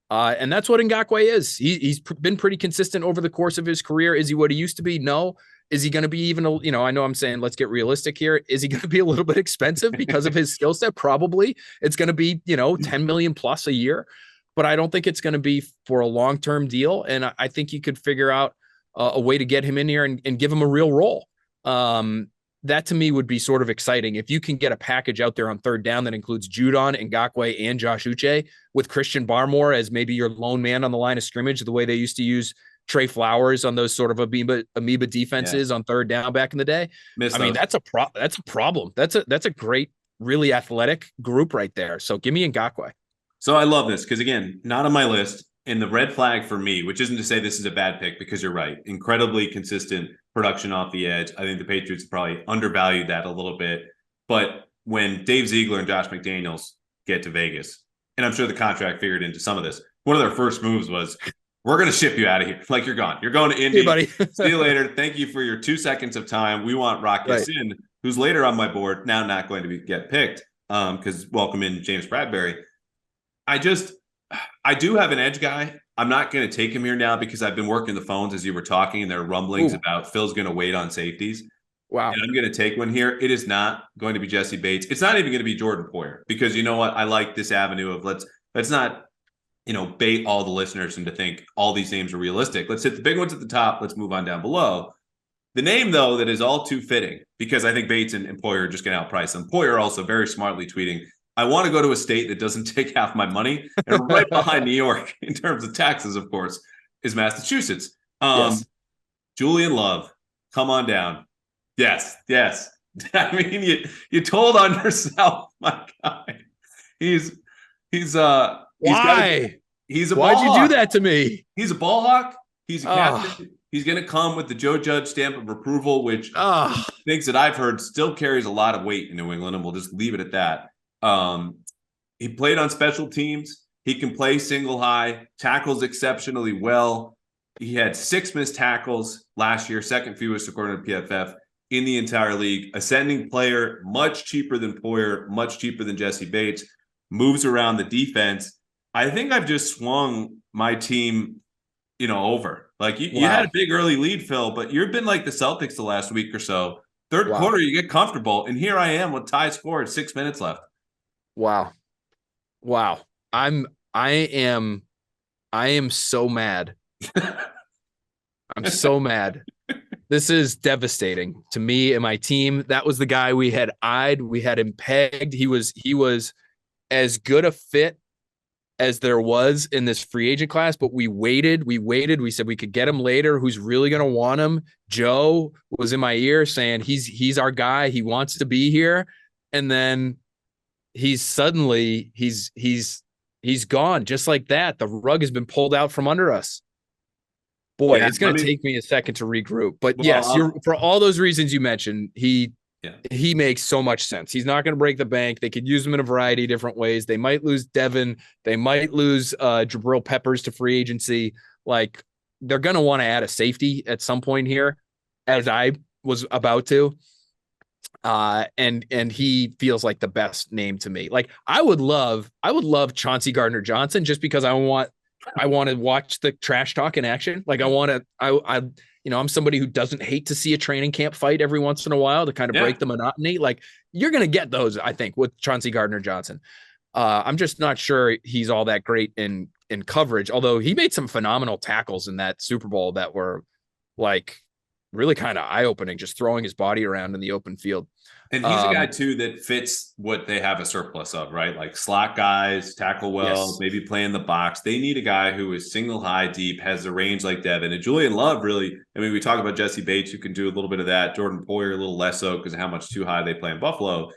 And that's what Ngakoue is. He's been pretty consistent over the course of his career. Is he what he used to be? No. Is he going to be even, I know I'm saying let's get realistic here. Is he going to be a little bit expensive because of his skill set? Probably. It's going to be, 10 million plus a year, but I don't think it's going to be for a long-term deal. And I think you could figure out a way to get him in here and give him a real role. That to me would be sort of exciting. If you can get a package out there on third down that includes Judon, Ngakoue, and Josh Uche with Christian Barmore as maybe your lone man on the line of scrimmage, the way they used to use Trey Flowers on those sort of amoeba defenses on third down back in the day. That's a problem. That's a great, really athletic group right there. So give me Ngakoue. So I love this because, again, not on my list. And the red flag for me, which isn't to say this is a bad pick because you're right, incredibly consistent production off the edge. I think the Patriots probably undervalued that a little bit. But when Dave Ziegler and Josh McDaniels get to Vegas, and I'm sure the contract figured into some of this, one of their first moves was, we're going to ship you out of here. Like, you're gone. You're going to Indy. Hey, buddy. See you later. Thank you for your 2 seconds of time. We want Rock Ya-Sin, who's later on my board, now not going to get picked because welcome in James Bradbury. I do have an edge guy. I'm not going to take him here now because I've been working the phones as you were talking, and there are rumblings about Phil's going to wait on safeties. Wow. And I'm going to take one here. It is not going to be Jesse Bates. It's not even going to be Jordan Poyer because you know what? I like this avenue of let's not bait all the listeners into think all these names are realistic. Let's hit the big ones at the top. Let's move on down below. The name, though, that is all too fitting because I think Bates and Poyer are just going to outprice them. Poyer also very smartly tweeting, I want to go to a state that doesn't take half my money. And right behind New York, in terms of taxes, of course, is Massachusetts. Yes. Julian Love, come on down. Yes. I mean, you told on yourself, my guy. Why? He's a ball Why'd you hawk. do that to me? He's a ball hawk. He's a captain. He's going to come with the Joe Judge stamp of approval, which things that I've heard still carries a lot of weight in New England, and we'll just leave it at that. He played on special teams. He can play single high, tackles exceptionally well. He had 6 missed tackles last year, second fewest according to PFF in the entire league. Ascending player, much cheaper than Poyer, much cheaper than Jesse Bates, moves around the defense. I think I've just swung my team, over. Like you had a big early lead, Phil, but you've been like the Celtics the last week or so. Third quarter, you get comfortable, and here I am with tie score at 6 minutes left. Wow. I am so mad. I'm so mad. This is devastating to me and my team. That was the guy we had eyed. We had him pegged. He was as good a fit as there was in this free agent class, but we waited. We said we could get him later. Who's really going to want him? Joe was in my ear saying he's our guy. He wants to be here. And then he's gone just like that. The rug has been pulled out from under us. Boy, it's going to take me a second to regroup. But yes, for all those reasons you mentioned, he makes so much sense. He's not going to break the bank. They could use him in a variety of different ways. They might lose Devin. They might lose Jabril Peppers to free agency. Like, they're going to want to add a safety at some point here, as I was about to. And he feels like the best name to me. Like, I would love Chauncey Gardner-Johnson just because I want to watch the trash talk in action. Like, I'm somebody who doesn't hate to see a training camp fight every once in a while to kind of break the monotony. Like, you're going to get those, I think, with Chauncey Gardner-Johnson. I'm just not sure he's all that great in coverage, although he made some phenomenal tackles in that Super Bowl that were like really kind of eye-opening, just throwing his body around in the open field. And he's a guy, too, that fits what they have a surplus of, right? Like slot guys, tackle well, Yes. maybe play in the box. They need a guy who is single high, deep, has the range like Devin. And Julian Love really, I mean, we talk about Jesse Bates, who can do a little bit of that. Jordan Poyer, a little less so because of how much too high they play in Buffalo.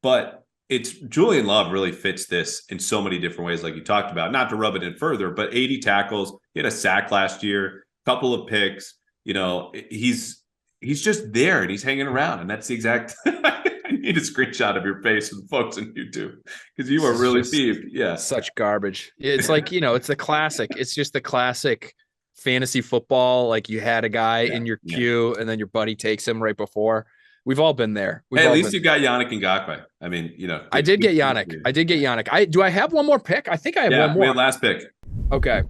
But it's Julian Love really fits this in so many different ways, like you talked about. Not to rub it in further, but 80 tackles. He had a sack last year, couple of picks. You know, he's just there and he's hanging around. And that's the exact I need a screenshot of your face and folks on YouTube because you are really peeved. Yeah. Such garbage. It's like, it's the classic. It's just the classic fantasy football. Like you had a guy in your queue and then your buddy takes him right before. We've all been there. At least you got Yannick Ngakoue. I mean, I did get Yannick. Do I have one more pick? I think I have one more. We had last pick. Okay.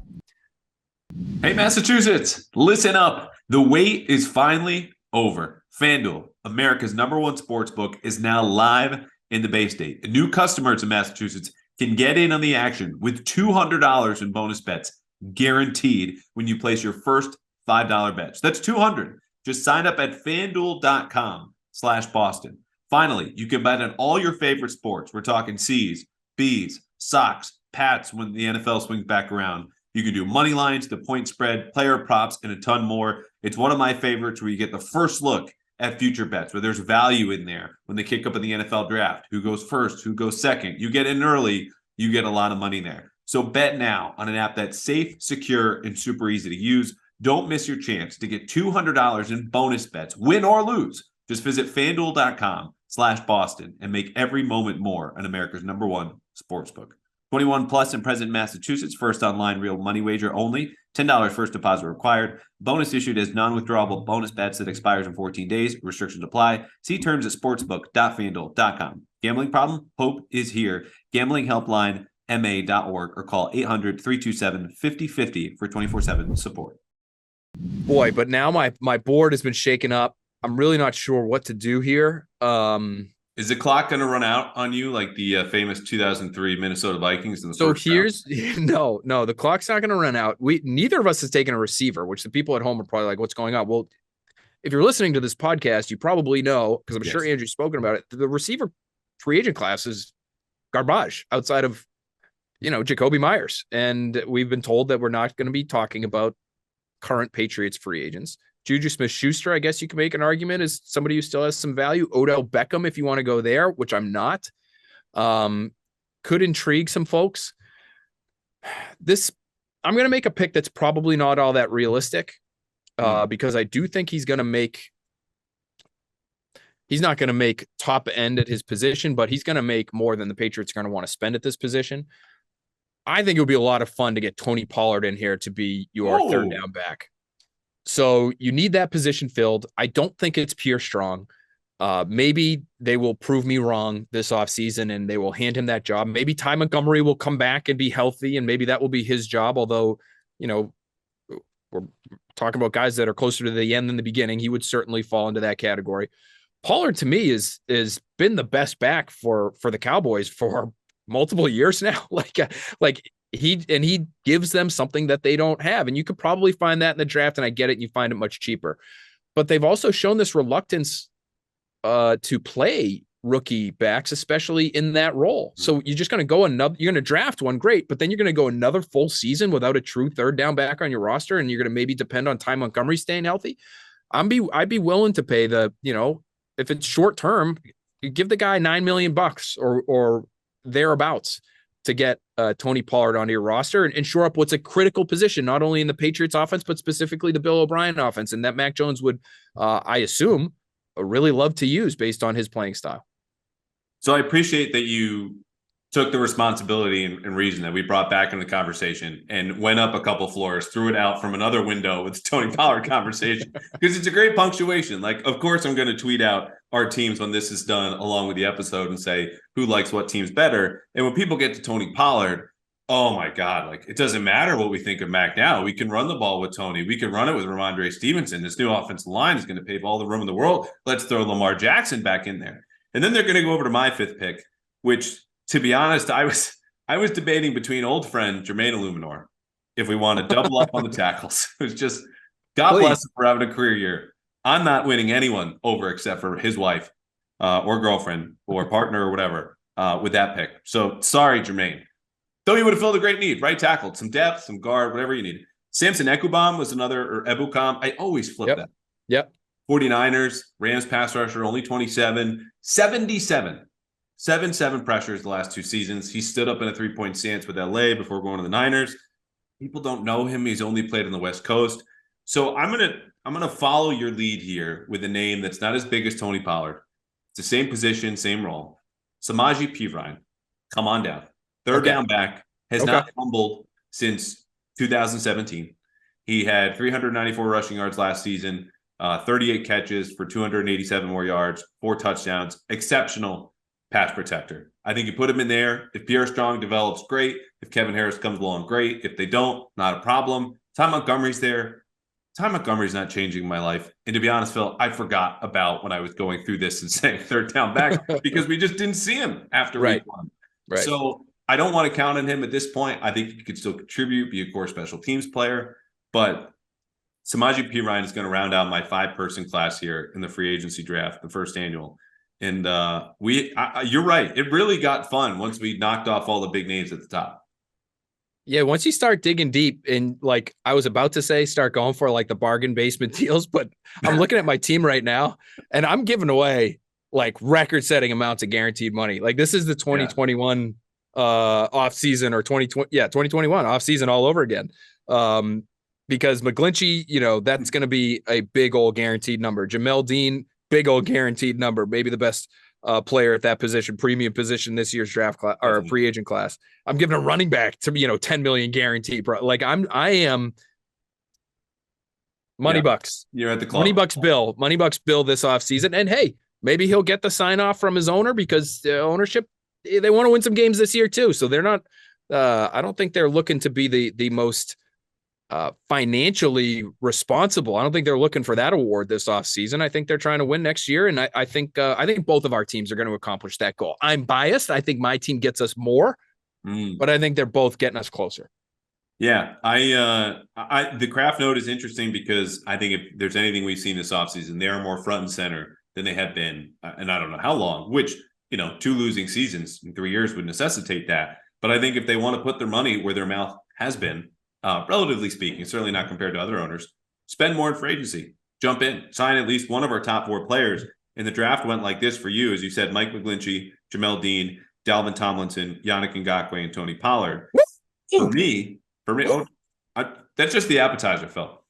Hey, Massachusetts, listen up. The wait is finally over. FanDuel, America's #1 sports book, is now live in the Bay State. New customers in Massachusetts can get in on the action with $200 in bonus bets guaranteed when you place your first $5 bet. That's $200. Just sign up at FanDuel.com/Boston. Finally, you can bet on all your favorite sports. We're talking C's, B's, Sox, Pats when the NFL swings back around. You can do money lines, the point spread, player props, and a ton more. It's one of my favorites where you get the first look at future bets, where there's value in there when they kick up in the NFL draft. Who goes first? Who goes second? You get in early, you get a lot of money there. So bet now on an app that's safe, secure, and super easy to use. Don't miss your chance to get $200 in bonus bets, win or lose. Just visit FanDuel.com/Boston and make every moment more on America's #1 sportsbook. 21 plus and present in Massachusetts. First online real money wager only. $10 first deposit required. Bonus issued as non-withdrawable bonus bets that expires in 14 days. Restrictions apply. See terms at sportsbook.fanduel.com. Gambling problem? Hope is here. Gambling helpline ma.org or call 800-327-5050 for 24/7 support. Boy, but now my board has been shaken up. I'm really not sure what to do here. Is the clock going to run out on you like the famous 2003 Minnesota Vikings in the so first here's round? No, the clock's not going to run out. Neither of us has taken a receiver, which the people at home are probably like, what's going on? Well, if you're listening to this podcast, you probably know, because I'm sure Andrew's spoken about it, the receiver free agent class is garbage outside of, Jakobi Meyers. And we've been told that we're not going to be talking about current Patriots free agents. Juju Smith-Schuster, I guess you can make an argument, is somebody who still has some value. Odell Beckham, if you want to go there, which I'm not, could intrigue some folks. I'm going to make a pick that's probably not all that realistic because I do think he's not going to make top end at his position, but he's going to make more than the Patriots are going to want to spend at this position. I think it would be a lot of fun to get Tony Pollard in here to be your third down back. So you need that position filled. I don't think it's Pierre Strong. Maybe they will prove me wrong this offseason and they will hand him that job. Maybe Ty Montgomery will come back and be healthy, and maybe that will be his job. Although, we're talking about guys that are closer to the end than the beginning. He would certainly fall into that category. Pollard, to me, is been the best back for the Cowboys for multiple years now. He gives them something that they don't have. And you could probably find that in the draft, and I get it, and you find it much cheaper. But they've also shown this reluctance to play rookie backs, especially in that role. So you're just going to you're going to draft one, great, but then you're going to go another full season without a true third down back on your roster, and you're going to maybe depend on Ty Montgomery staying healthy. I'd be willing to pay if it's short term, you give the guy $9 million or thereabouts to get Tony Pollard onto your roster and shore up what's a critical position, not only in the Patriots offense, but specifically the Bill O'Brien offense. And that Mac Jones would, I assume, really love to use based on his playing style. So I appreciate that you took the responsibility and reason that we brought back in the conversation and went up a couple floors, threw it out from another window with the Tony Pollard conversation, because it's a great punctuation. Like, of course, I'm going to tweet out our teams when this is done along with the episode and say who likes what teams better. And when people get to Tony Pollard, oh my God, like, it doesn't matter what we think of Mac now. We can run the ball with Tony. We can run it with Ramondre Stevenson. This new offensive line is going to pave all the room in the world. Let's throw Lamar Jackson back in there. And then they're going to go over to my fifth pick, which, to be honest, I was debating between old friend Jermaine Illuminor if we want to double up on the tackles. It was just, God bless him for having a career year. I'm not winning anyone over except for his wife or girlfriend or partner or whatever with that pick. So sorry, Jermaine. Though he would have filled a great need, right tackle, some depth, some guard, whatever you need. Samson Ekubam was another, or Ebukam. I always flip that. Yep. 49ers, Rams pass rusher, only 27, 77. 7 pressures the last 2 seasons. He stood up in a 3-point stance with LA before going to the Niners. People don't know him. He's only played on the West Coast. So I'm gonna follow your lead here with a name that's not as big as Tony Pollard. It's the same position, same role. Samaje Perine. Come on down. Third down back. Has not fumbled since 2017. He had 394 rushing yards last season, 38 catches for 287 more yards, 4 touchdowns. Exceptional pass protector. I think you put him in there. If Pierre Strong develops, great. If Kevin Harris comes along, great. If they don't, not a problem. Ty Montgomery's there. Ty Montgomery's not changing my life. And to be honest, Phil, I forgot about when I was going through this and saying third down back because we just didn't see him after week 1. Right. So I don't want to count on him at this point. I think he could still contribute, be a core special teams player. But Samaje Perine is going to round out my 5-person class here in the free agency draft, the first annual. And you're right. It really got fun once we knocked off all the big names at the top. Yeah, once you start digging deep and like I was about to say, start going for like the bargain basement deals, but I'm looking at my team right now and I'm giving away like record-setting amounts of guaranteed money. Like this is the 2021 off season or 2021 off season all over again. Because McGlinchey, that's going to be a big old guaranteed number. Jamel Dean, big old guaranteed number, maybe the best player at that position, premium position this year's draft class or free agent class. I'm giving a running back to 10 million guaranteed, bro. Like I am money bucks. You're at the club. Money bucks bill this offseason. And hey, maybe he'll get the sign off from his owner because the ownership, they want to win some games this year too. So they're not, I don't think they're looking to be the most financially responsible. I don't think they're looking for that award this offseason. I think they're trying to win next year. And I think both of our teams are going to accomplish that goal. I'm biased. I think my team gets us more, but I think they're both getting us closer. Yeah. The Kraft note is interesting because I think if there's anything we've seen this offseason, they are more front and center than they have been. And I don't know how long, which, 2 losing seasons in 3 years would necessitate that. But I think if they want to put their money where their mouth has been, relatively speaking, certainly not compared to other owners, spend more in free agency, jump in, sign at least one of our top 4 players. And the draft went like this for you, as you said, Mike McGlinchey, Jamel Dean, Dalvin Tomlinson, Yannick Ngakoue, and Tony Pollard. For me, that's just the appetizer, Phil.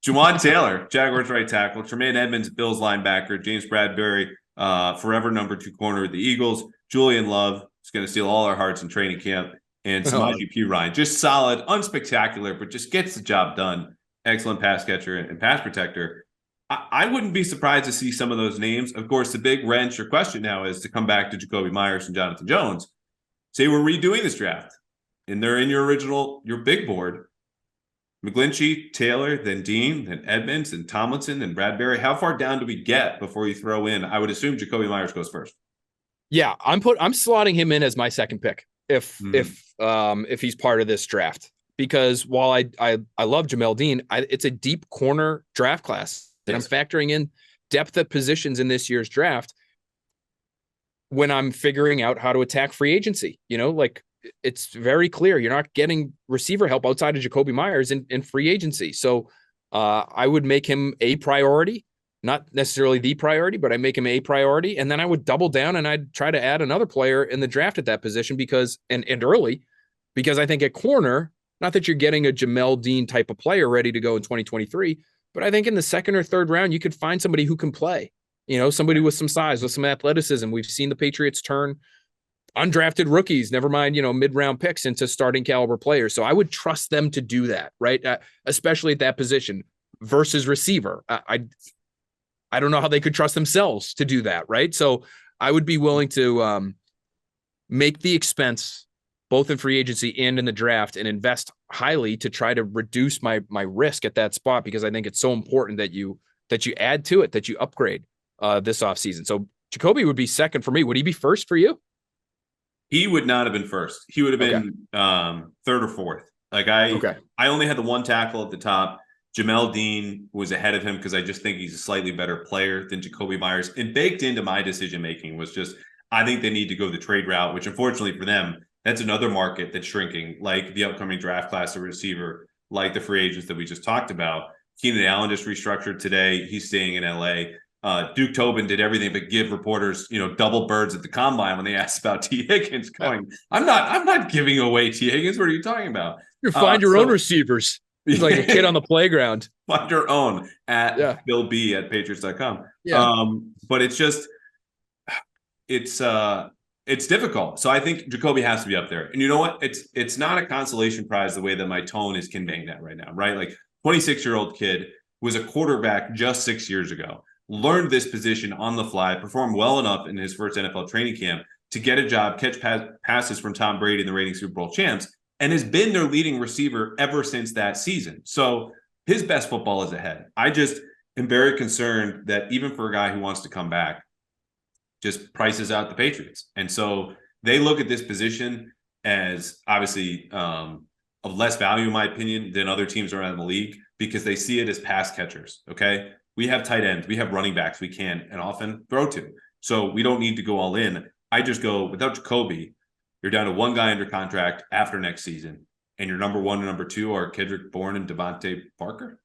Juwan Taylor, Jaguars right tackle, Tremaine Edmonds, Bills linebacker, James Bradbury, forever number 2 corner of the Eagles, Julian Love is going to steal all our hearts in training camp. And Samaje Perine, just solid, unspectacular, but just gets the job done. Excellent pass catcher and pass protector. I wouldn't be surprised to see some of those names. Of course, the big wrench or question now is to come back to Jakobi Meyers and Jonathan Jones. Say we're redoing this draft, and they're in your big board. McGlinchey, Taylor, then Dean, then Edmonds, then Tomlinson, then Bradbury. How far down do we get before you throw in? I would assume Jakobi Meyers goes first. Yeah, I'm slotting him in as my second pick. If he's part of this draft, because while I love Jamel Dean, it's a deep corner draft class, and I'm factoring in depth at positions in this year's draft when I'm figuring out how to attack free agency. Like it's very clear you're not getting receiver help outside of Jakobi Meyers in free agency. So I would make him a priority. Not necessarily the priority, but I make him a priority. And then I would double down and I'd try to add another player in the draft at that position because early, because I think at corner, not that you're getting a Jamel Dean type of player ready to go in 2023, but I think in the second or third round, you could find somebody who can play, somebody with some size, with some athleticism. We've seen the Patriots turn undrafted rookies, never mind, mid-round picks into starting caliber players. So I would trust them to do that, right? Especially at that position versus receiver. I don't know how they could trust themselves to do that, right? So I would be willing to make the expense both in free agency and in the draft and invest highly to try to reduce my risk at that spot because I think it's so important that you add to it, that you upgrade this offseason. So Jakobi would be second for me. Would he be first for you? He would not have been first. He would have been third or fourth. I only had the 1 tackle at the top. Jamel Dean was ahead of him because I just think he's a slightly better player than Jakobi Meyers. And baked into my decision-making was just, I think they need to go the trade route, which unfortunately for them, that's another market that's shrinking, like the upcoming draft class of receiver, like the free agents that we just talked about. Keenan Allen just restructured today. He's staying in LA. Duke Tobin did everything but give reporters, double birds at the combine when they asked about T. Higgins. Going, I'm not giving away T. Higgins. What are you talking about? You find your own receivers. He's like a kid on the playground. Find your own at Bill B at Patriots.com. Yeah. But it's just, it's difficult. So I think Jakobi has to be up there. And you know what? It's not a consolation prize the way that my tone is conveying that right now, right? Like 26-year-old kid was a quarterback just 6 years ago, learned this position on the fly, performed well enough in his first NFL training camp to get a job, catch passes from Tom Brady and the reigning Super Bowl champs, and has been their leading receiver ever since that season. So his best football is ahead. I just am very concerned that even for a guy who wants to come back, just prices out the Patriots. And so they look at this position as obviously of less value, in my opinion, than other teams around the league because they see it as pass catchers, okay? We have tight ends. We have running backs we can and often throw to. So we don't need to go all in. I just go, without Jakobi, you're down to one guy under contract after next season, and your number one and number two are Kendrick Bourne and Devontae Parker.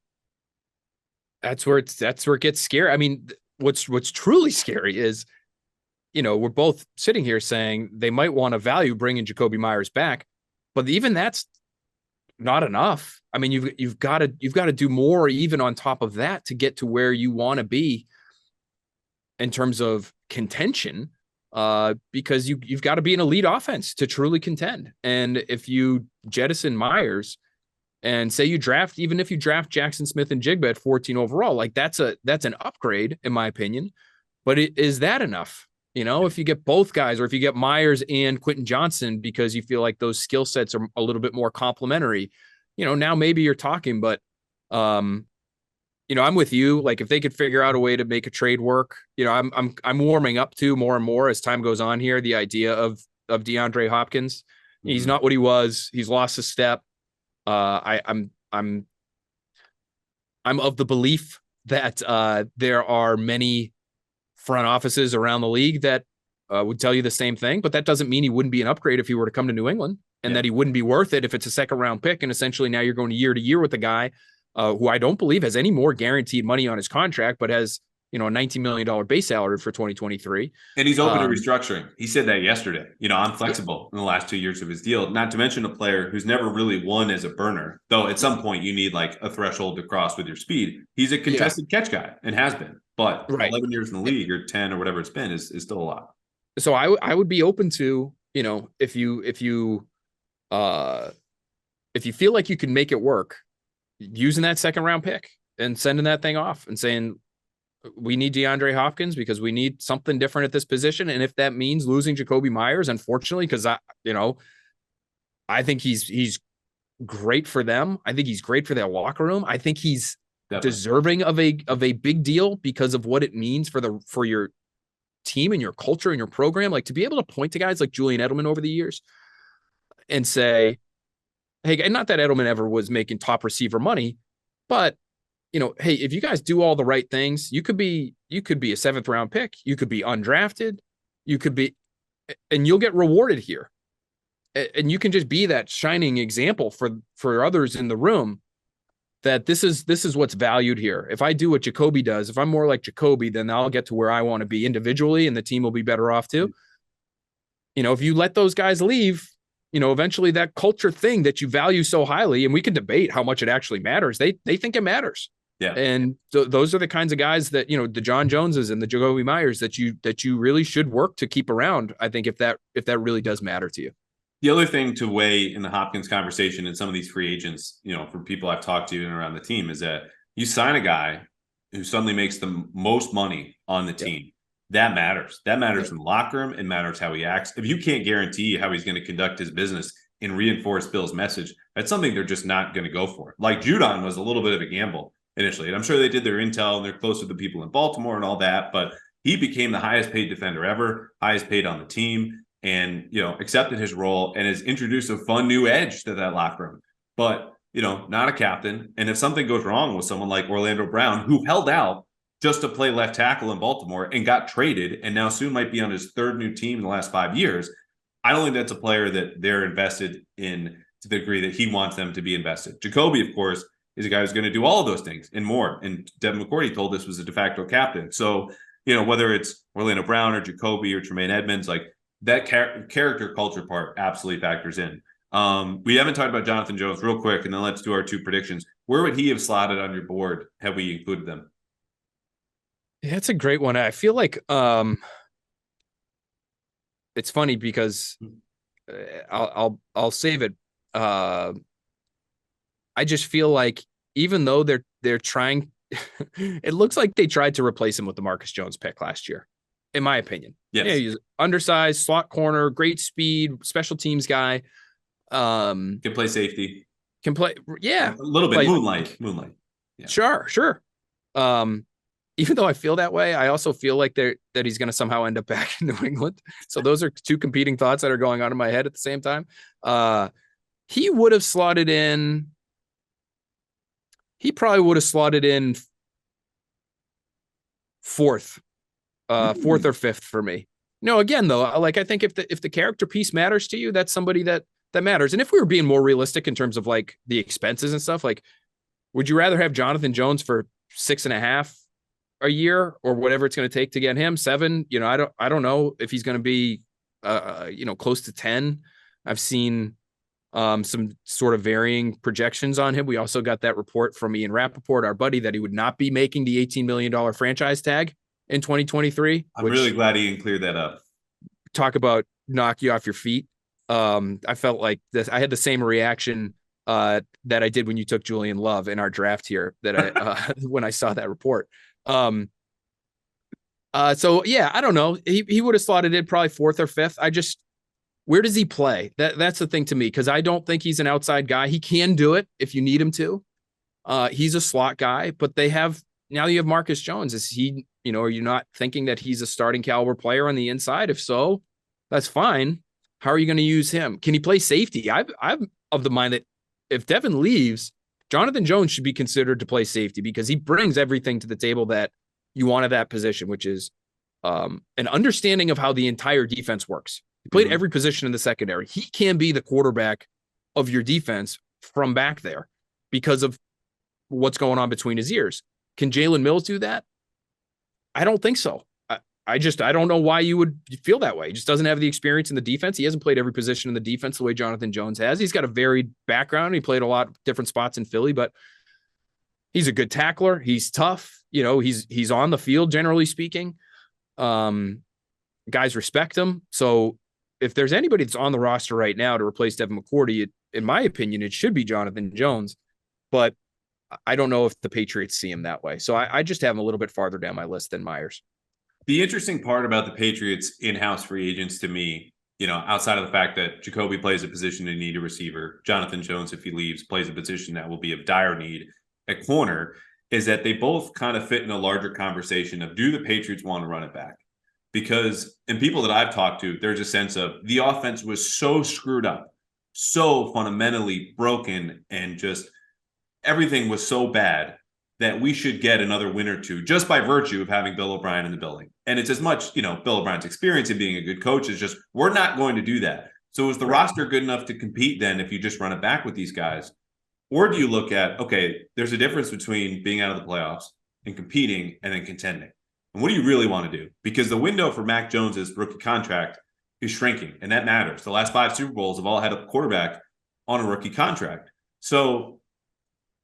That's where it gets scary. I mean, what's truly scary is, we're both sitting here saying they might want to value bringing Jakobi Meyers back, but even that's not enough. I mean, you've got to do more even on top of that to get to where you want to be in terms of contention, because you've got to be an elite offense to truly contend. And if you jettison Meyers and say even if you draft Jackson Smith and Jigba at 14 overall, like that's an upgrade in my opinion. But is that enough? If you get both guys, or if you get Meyers and Quentin Johnson because you feel like those skill sets are a little bit more complementary, now maybe you're talking. But I'm with you. Like if they could figure out a way to make a trade work, I'm warming up to more and more as time goes on here. The idea of DeAndre Hopkins, he's not what he was. He's lost a step. I'm of the belief that there are many front offices around the league that would tell you the same thing, but that doesn't mean he wouldn't be an upgrade if he were to come to New England, and that he wouldn't be worth it if it's a second round pick. And essentially now you're going year to year with a guy who I don't believe has any more guaranteed money on his contract, but has, a $19 million base salary for 2023. And he's open to restructuring. He said that yesterday. I'm flexible in the last 2 years of his deal, not to mention a player who's never really won as a burner, though at some point you need like a threshold to cross with your speed. He's a contested catch guy and has been, but 11 years in the league or 10 or whatever it's been is still a lot. So I would be open to, if you feel like you can make it work, using that second round pick and sending that thing off and saying, we need DeAndre Hopkins because we need something different at this position. And if that means losing Jakobi Meyers, unfortunately, because I think he's great for them. I think he's great for their locker room. I think he's deserving of a big deal because of what it means for your team and your culture and your program. Like to be able to point to guys like Julian Edelman over the years and say, hey, and not that Edelman ever was making top receiver money, but hey, if you guys do all the right things, you could be a seventh round pick. You could be undrafted. And you'll get rewarded here. And you can just be that shining example for others in the room that this is what's valued here. If I do what Jakobi does, if I'm more like Jakobi, then I'll get to where I want to be individually and the team will be better off too. If you let those guys leave, eventually that culture thing that you value so highly, and we can debate how much it actually matters. They think it matters. Yeah. And so those are the kinds of guys that, the John Joneses and the Jakobi Meyers that you really should work to keep around. I think if that really does matter to you. The other thing to weigh in the Hopkins conversation and some of these free agents, for people I've talked to and around the team, is that you sign a guy who suddenly makes the most money on the team. That matters. That matters in the locker room. It matters how he acts. If you can't guarantee how he's going to conduct his business and reinforce Bill's message, that's something they're just not going to go for. Like Judon was a little bit of a gamble initially. And I'm sure they did their intel and they're close with the people in Baltimore and all that, but he became the highest paid defender ever, highest paid on the team, and, accepted his role and has introduced a fun new edge to that locker room. But, not a captain. And if something goes wrong with someone like Orlando Brown, who held out just to play left tackle in Baltimore and got traded and now soon might be on his third new team in the last 5 years, I don't think that's a player that they're invested in to the degree that he wants them to be invested. Jakobi, of course, is a guy who's going to do all of those things and more. And Devin McCourty told us was a de facto captain. So, whether it's Orlando Brown or Jakobi or Tremaine Edmonds, like that character culture part absolutely factors in. We haven't talked about Jonathan Jones real quick, and then let's do our two predictions. Where would he have slotted on your board had we included them? Yeah, that's a great one. I feel like it's funny because I'll save it. I just feel like even though they're trying, it looks like they tried to replace him with the Marcus Jones pick last year, in my opinion. Yes. Yeah, he's undersized, slot corner, great speed, special teams guy. Can play safety. Can play, yeah, a little bit moonlight. Yeah. Sure. Even though I feel that way, I also feel like that he's going to somehow end up back in New England. So those are two competing thoughts that are going on in my head at the same time. He would have slotted in. He probably would have slotted in fourth or fifth for me. No, again though, like I think if the character piece matters to you, that's somebody that matters. And if we were being more realistic in terms of like the expenses and stuff, like, would you rather have Jonathan Jones for 6.5 a year or whatever it's going to take to get him 7? I don't know if he's going to be, close to 10. I've seen some sort of varying projections on him. We also got that report from Ian Rappaport, our buddy, that he would not be making the $18 million franchise tag in 2023. I'm really glad Ian cleared that up. Talk about knock you off your feet. I felt like this. I had the same reaction that I did when you took Julian Love in our draft here that when I saw that report. So yeah, I don't know. He would have slotted in probably fourth or fifth. Where does he play? That's the thing to me, because I don't think he's an outside guy. He can do it if you need him to. He's a slot guy, but you have Marcus Jones. Is he, are you not thinking that he's a starting caliber player on the inside? If so, that's fine. How are you going to use him? Can he play safety? I'm of the mind that if Devin leaves, Jonathan Jones should be considered to play safety because he brings everything to the table that you want at that position, which is an understanding of how the entire defense works. He played every position in the secondary. He can be the quarterback of your defense from back there because of what's going on between his ears. Can Jalen Mills do that? I don't think so. I don't know why you would feel that way. He just doesn't have the experience in the defense. He hasn't played every position in the defense the way Jonathan Jones has. He's got a varied background. He played a lot of different spots in Philly, but he's a good tackler. He's tough. He's on the field, generally speaking. Guys respect him. So if there's anybody that's on the roster right now to replace Devin McCourty, in my opinion, it should be Jonathan Jones. But I don't know if the Patriots see him that way. So I just have him a little bit farther down my list than Meyers. The interesting part about the Patriots in-house free agents to me, outside of the fact that Jakobi plays a position in need a receiver, Jonathan Jones, if he leaves, plays a position that will be of dire need at corner, is that they both kind of fit in a larger conversation of, do the Patriots want to run it back? Because in people that I've talked to, there's a sense of the offense was so screwed up, so fundamentally broken, and just everything was so bad that we should get another win or two just by virtue of having Bill O'Brien in the building. And it's as much, Bill O'Brien's experience in being a good coach is just, we're not going to do that. So is the roster good enough to compete then if you just run it back with these guys? Or do you look at, okay, there's a difference between being out of the playoffs and competing and then contending. And what do you really want to do? Because the window for Mac Jones's rookie contract is shrinking, and that matters. The last 5 Super Bowls have all had a quarterback on a rookie contract. So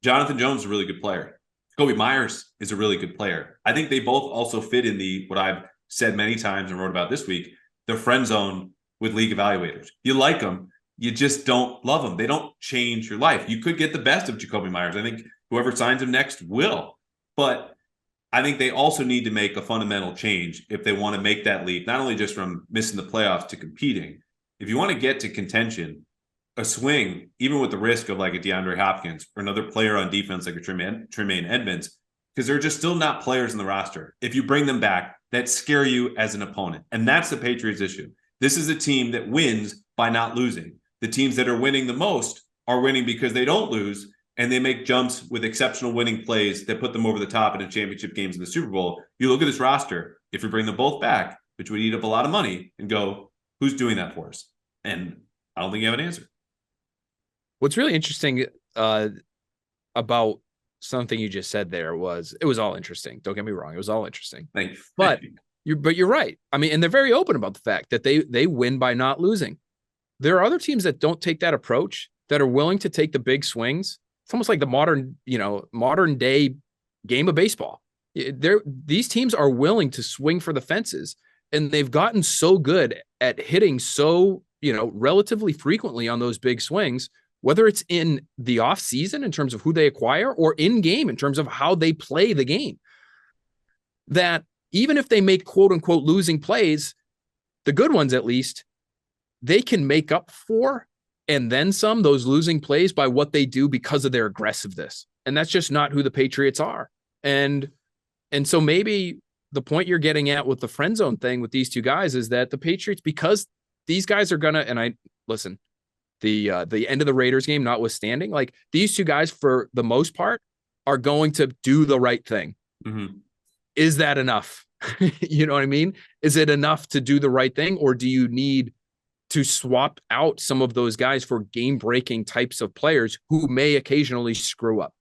Jonathan Jones is a really good player. Jakobi Meyers is a really good player. I think they both also fit in what I've said many times and wrote about this week, the friend zone with league evaluators. You like them, you just don't love them. They don't change your life. You could get the best of Jakobi Meyers. I think whoever signs him next will. But I think they also need to make a fundamental change if they want to make that leap, not only just from missing the playoffs to competing. If you want to get to contention, a swing, even with the risk of like a DeAndre Hopkins or another player on defense like a Tremaine Edmonds, because they're just still not players in the roster. If you bring them back, that scare you as an opponent. And that's the Patriots' issue. This is a team that wins by not losing. The teams that are winning the most are winning because they don't lose, and they make jumps with exceptional winning plays that put them over the top in a championship games in the Super Bowl. You look at this roster, if you bring them both back, which would eat up a lot of money, and go, who's doing that for us? And I don't think you have an answer. What's really interesting about something you just said there was, it was all interesting. Don't get me wrong. It was all interesting. Thank you. But you're right. I mean, and they're very open about the fact that they win by not losing. There are other teams that don't take that approach, that are willing to take the big swings. It's almost like the modern day game of baseball. These teams are willing to swing for the fences, and they've gotten so good at hitting so, relatively frequently on those big swings, whether it's in the off season in terms of who they acquire or in game in terms of how they play the game, that even if they make quote unquote losing plays, the good ones at least, they can make up for and then some those losing plays by what they do because of their aggressiveness. And that's just not who the Patriots are. And so maybe the point you're getting at with the friend zone thing with these two guys is that the Patriots, because these guys are gonna, and I listen, the end of the Raiders game notwithstanding, like these two guys for the most part are going to do the right thing. Mm-hmm. Is that enough? You know what I mean? Is it enough to do the right thing, or do you need to swap out some of those guys for game-breaking types of players who may occasionally screw up?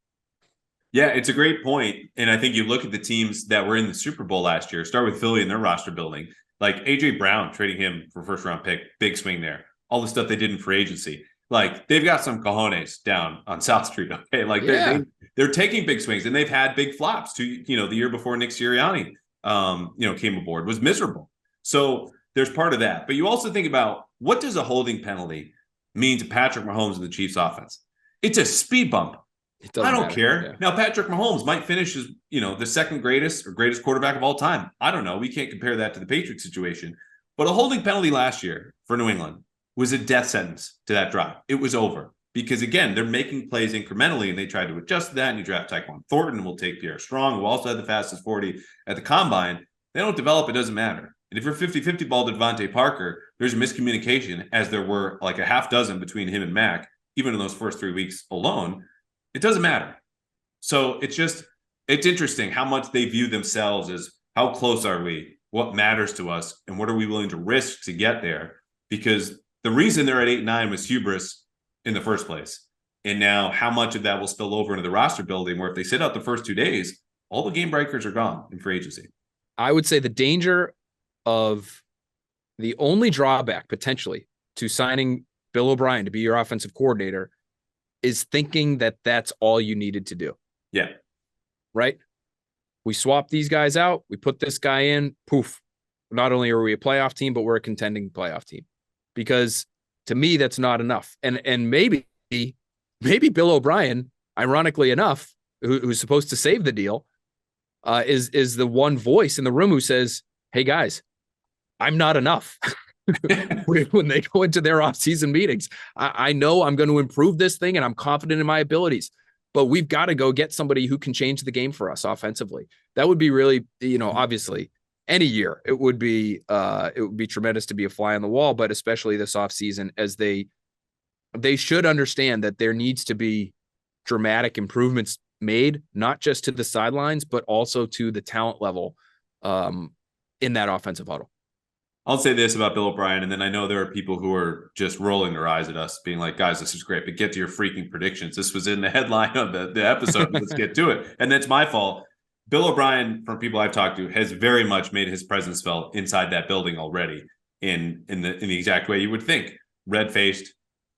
Yeah, it's a great point. And I think you look at the teams that were in the Super Bowl last year, start with Philly and their roster building, like A.J. Brown, trading him for first-round pick, big swing there. All the stuff they did in free agency. Like, they've got some cojones down on South Street, okay? Like, they're taking big swings, and they've had big flops. The year before Nick Sirianni, came aboard, was miserable. So there's part of that. But you also think about, what does a holding penalty mean to Patrick Mahomes and the Chiefs offense? It's a speed bump. I don't care. Yeah. Now, Patrick Mahomes might finish as, the second greatest or greatest quarterback of all time. I don't know. We can't compare that to the Patriots situation. But a holding penalty last year for New England was a death sentence to that drive. It was over. Because, again, they're making plays incrementally, and they tried to adjust to that. And you draft Tyquan Thornton, and we'll take Pierre Strong, who also had the fastest 40 at the Combine. They don't develop, it doesn't matter. And if you're 50-50 ball to Devontae Parker, there's a miscommunication, as there were like a half dozen between him and Mac, even in those first 3 weeks alone. It doesn't matter. So it's interesting how much they view themselves as, how close are we? What matters to us? And what are we willing to risk to get there? Because the reason they're at 8-9 was hubris in the first place. And now how much of that will spill over into the roster building, where if they sit out the first 2 days, all the game breakers are gone in free agency. I would say the danger of the only drawback potentially to signing Bill O'Brien to be your offensive coordinator is thinking that that's all you needed to do. Yeah. Right? We swap these guys out. We put this guy in. Poof. Not only are we a playoff team, but we're a contending playoff team. Because to me, that's not enough. And maybe Bill O'Brien, ironically enough, who's supposed to save the deal, is the one voice in the room who says, hey, guys, I'm not enough. When they go into their off-season meetings, I know I'm going to improve this thing, and I'm confident in my abilities, but we've got to go get somebody who can change the game for us offensively. That would be really, obviously any year it would be tremendous to be a fly on the wall, but especially this offseason, as they should understand that there needs to be dramatic improvements made, not just to the sidelines, but also to the talent level in that offensive huddle. I'll say this about Bill O'Brien, and then I know there are people who are just rolling their eyes at us, being like, guys, this is great, but get to your freaking predictions. This was in the headline of the episode. Let's get to it. And that's my fault. Bill O'Brien, from people I've talked to, has very much made his presence felt inside that building already in the exact way you would think. Red-faced,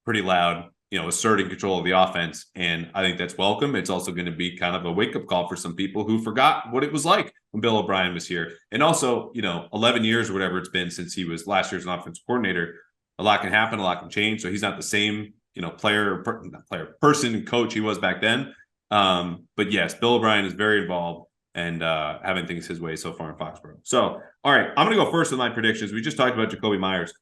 pretty loud, asserting control of the offense. And I think that's welcome. It's also going to be kind of a wake-up call for some people who forgot what it was like when Bill O'Brien was here. And also, 11 years or whatever it's been since he was last year's offensive coordinator, a lot can happen, a lot can change. So he's not the same, person and coach he was back then. But yes, Bill O'Brien is very involved and having things his way so far in Foxborough. So, all right, I'm going to go first with my predictions. We just talked about Jakobi Meyers.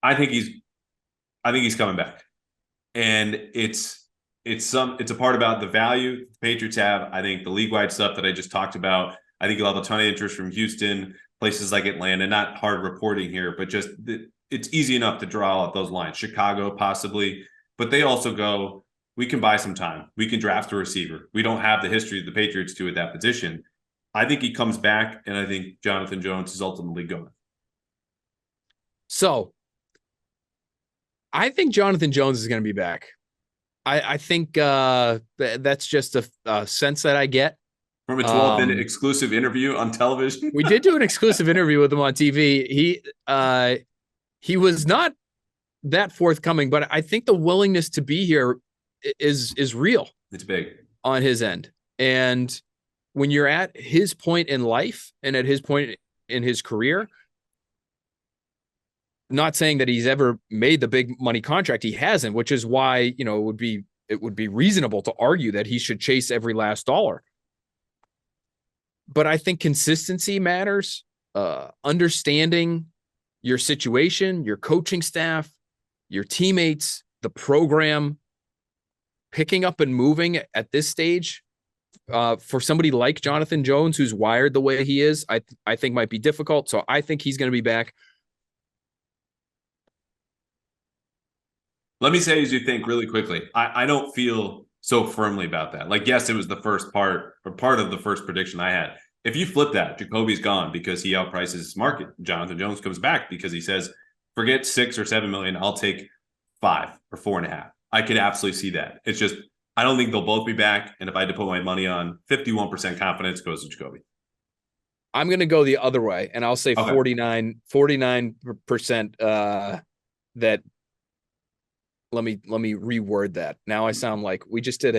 I think he's coming back, and it's a part about the value the Patriots have. I think the league-wide stuff that I just talked about, I think you'll have a ton of interest from Houston, places like Atlanta. Not hard reporting here, but just it's easy enough to draw out those lines. Chicago possibly, but they also go, we can buy some time. We can draft a receiver. We don't have the history the Patriots do at that position. I think he comes back, and I think Jonathan Jones is ultimately going. So I think Jonathan Jones is going to be back. I think that's just a sense that I get. From a 12-minute exclusive interview on television. We did do an exclusive interview with him on TV. He was not that forthcoming, but I think the willingness to be here is real. It's big on his end. And when you're at his point in life and at his point in his career, not saying that he's ever made the big money contract, he hasn't, which is why, it would be reasonable to argue that he should chase every last dollar. But I think consistency matters. Understanding your situation, your coaching staff, your teammates, the program, picking up and moving at this stage for somebody like Jonathan Jones, who's wired the way he is, I think might be difficult. So I think he's going to be back. Let me say, as you think really quickly, I don't feel so firmly about that. Like, yes, it was the first part of the first prediction I had. If you flip that, Jakobi's gone because he outprices his market. Jonathan Jones comes back because he says, forget 6 or 7 million. I'll take 5 or 4.5. I could absolutely see that. It's just, I don't think they'll both be back. And if I had to put my money on 51% confidence, goes to Jakobi. I'm going to go the other way. And I'll say 49% that. Let me reword that. Now I sound like we just did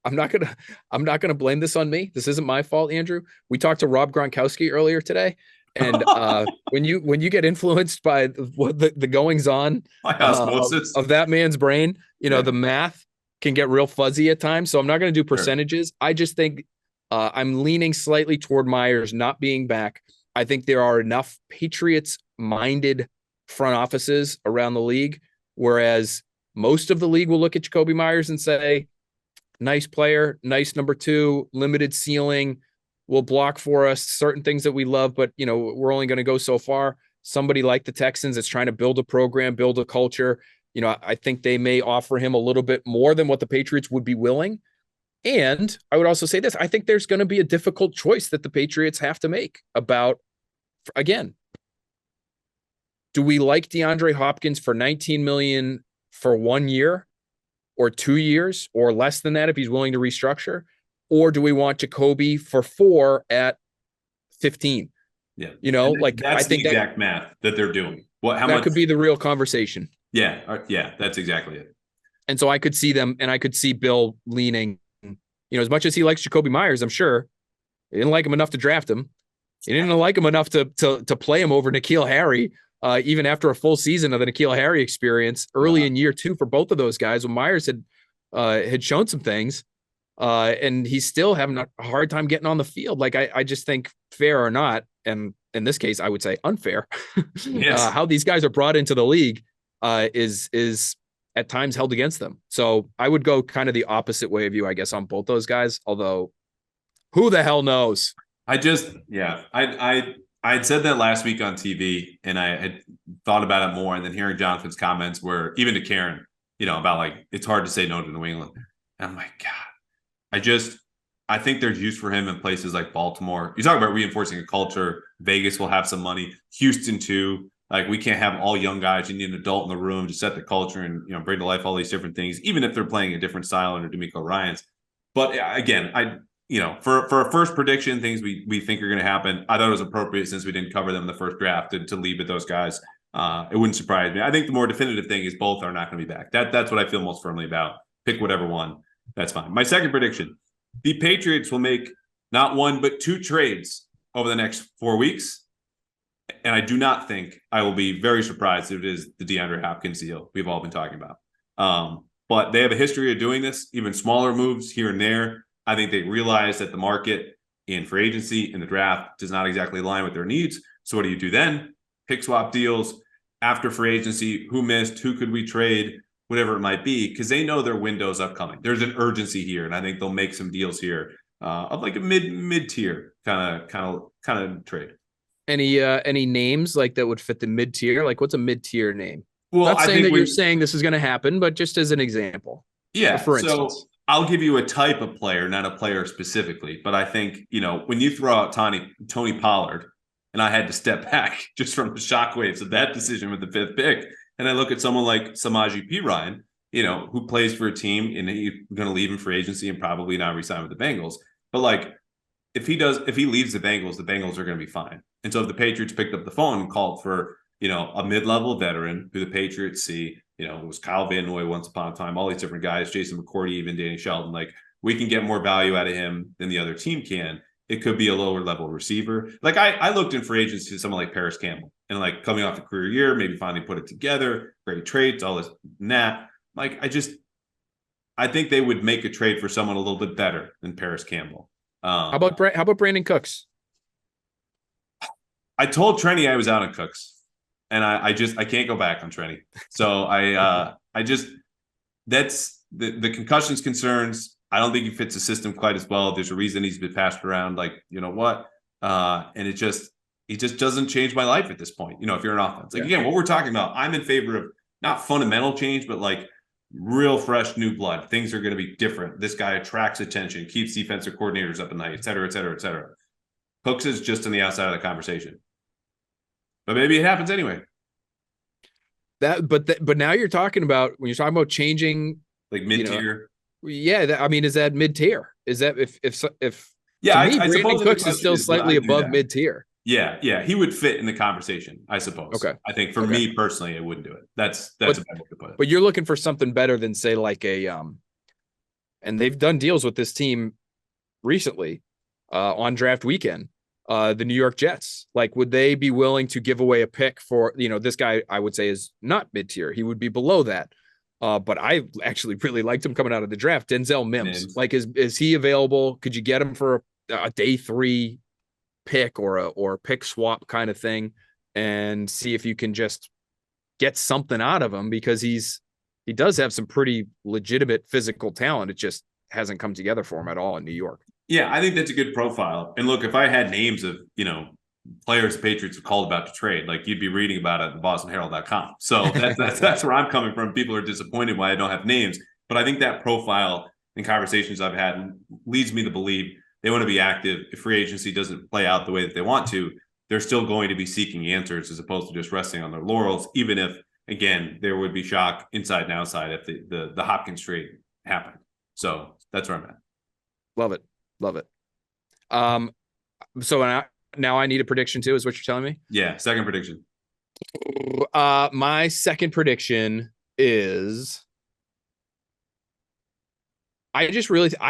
I'm not gonna blame this on me. This isn't my fault, Andrew. We talked to Rob Gronkowski earlier today, and when you get influenced by the goings on of that man's brain, the math can get real fuzzy at times. So I'm not going to do percentages. Sure. I just think I'm leaning slightly toward Meyers not being back. I think there are enough Patriots-minded front offices around the league, whereas most of the league will look at Jakobi Meyers and say, nice player, nice number 2, limited ceiling, will block for us certain things that we love, but we're only going to go so far. Somebody like the Texans that's trying to build a program, build a culture. I think they may offer him a little bit more than what the Patriots would be willing. And I would also say this, I think there's going to be a difficult choice that the Patriots have to make about, again, do we like DeAndre Hopkins for $19 million for 1 year or 2 years or less than that if he's willing to restructure? Or do we want Jakobi for 4 at 15? Yeah. That's I think the exact math that they're doing. How much could be the real conversation. Yeah. Yeah. That's exactly it. And so I could see them, and I could see Bill leaning, as much as he likes Jakobi Meyers, I'm sure he didn't like him enough to draft him. He didn't like him enough to play him over N'Keal Harry. Even after a full season of the N'Keal Harry experience early in year 2 for both of those guys, when Meyers had shown some things, and he's still having a hard time getting on the field. Like, I just think, fair or not, and in this case, I would say unfair, yes. How these guys are brought into the league is at times held against them. So I would go kind of the opposite way of you, I guess, on both those guys, although who the hell knows? I had said that last week on TV, and I had thought about it more. And then hearing Jonathan's comments were, even to Karen, about like, it's hard to say no to New England. And I'm like, God, I think there's use for him in places like Baltimore. You talk about reinforcing a culture. Vegas will have some money. Houston too. Like, we can't have all young guys. You need an adult in the room to set the culture and, bring to life all these different things, even if they're playing a different style under D'Amico Ryans. But again, for a first prediction, things we think are going to happen, I thought it was appropriate, since we didn't cover them in the first draft, to leave with those guys. It wouldn't surprise me. I think the more definitive thing is both are not going to be back. That's what I feel most firmly about. Pick whatever one. That's fine. My second prediction, the Patriots will make not 1, but 2 trades over the next 4 weeks. And I do not think I will be very surprised if it is the DeAndre Hopkins deal we've all been talking about. But they have a history of doing this, even smaller moves here and there. I think they realize that the market in free agency in the draft does not exactly align with their needs. So what do you do then? Pick swap deals after free agency. Who missed? Who could we trade? Whatever it might be, because they know their window's upcoming. There's an urgency here, and I think they'll make some deals here of like a mid-tier kind of trade. Any names like that would fit the mid-tier? Like, what's a mid-tier name? Well, not saying that you're saying this is going to happen, but just as an example. Yeah. For So instance. I'll give you a type of player, not a player specifically, but I think, when you throw out Tony Pollard, and I had to step back just from the shockwaves of that decision with the 5th pick, and I look at someone like Samaje Perine, who plays for a team and he's going to leave in free agency and probably not resign with the Bengals. But like, if he leaves the Bengals are going to be fine. And so if the Patriots picked up the phone and called for, a mid-level veteran who the Patriots see, it was Kyle Van Noy once upon a time, all these different guys, Jason McCourty, even Danny Shelton, like we can get more value out of him than the other team can. It could be a lower level receiver. Like I looked in free agency to someone like Paris Campbell and like coming off a career year, maybe finally put it together, great traits, all this and that. Like I think they would make a trade for someone a little bit better than Paris Campbell. How about Brandon Cooks? I told Trenny I was out on Cooks, and I can't go back on Trenny. So that's the concussions concerns. I don't think he fits the system quite as well. There's a reason he's been passed around. Like, and he just doesn't change my life at this point. If you're an offense, like again, what we're talking about, I'm in favor of not fundamental change, but like real fresh new blood. Things are going to be different. This guy attracts attention, keeps defensive coordinators up at night, et cetera, et cetera, et cetera. Cooks is just on the outside of the conversation, but maybe it happens anyway. But now you're talking about when you're talking about changing like mid-tier. Is that mid-tier? Is that if yeah? To me, I Brandon suppose Cooks is still slightly above mid-tier. Yeah, he would fit in the conversation, I suppose. Okay, I think for me personally, it wouldn't do it. That's a bad way to put it. But you're looking for something better than say like and they've done deals with this team recently on draft weekend. The New York Jets, like, would they be willing to give away a pick for, this guy I would say is not mid-tier. He would be below that. But I actually really liked him coming out of the draft. Denzel Mims. Like, is he available? Could you get him for a day 3 pick or pick swap kind of thing and see if you can just get something out of him, because he does have some pretty legitimate physical talent. It just hasn't come together for him at all in New York. Yeah, I think that's a good profile. And look, if I had names of, players the Patriots have called about to trade, like you'd be reading about it at bostonherald.com. So that's where I'm coming from. People are disappointed why I don't have names. But I think that profile in conversations I've had leads me to believe they want to be active. If free agency doesn't play out the way that they want to, they're still going to be seeking answers as opposed to just resting on their laurels, even if, again, there would be shock inside and outside if the Hopkins trade happened. So that's where I'm at. Love it. So now I need a prediction too, is what you're telling me? Yeah. Second prediction. My second prediction is I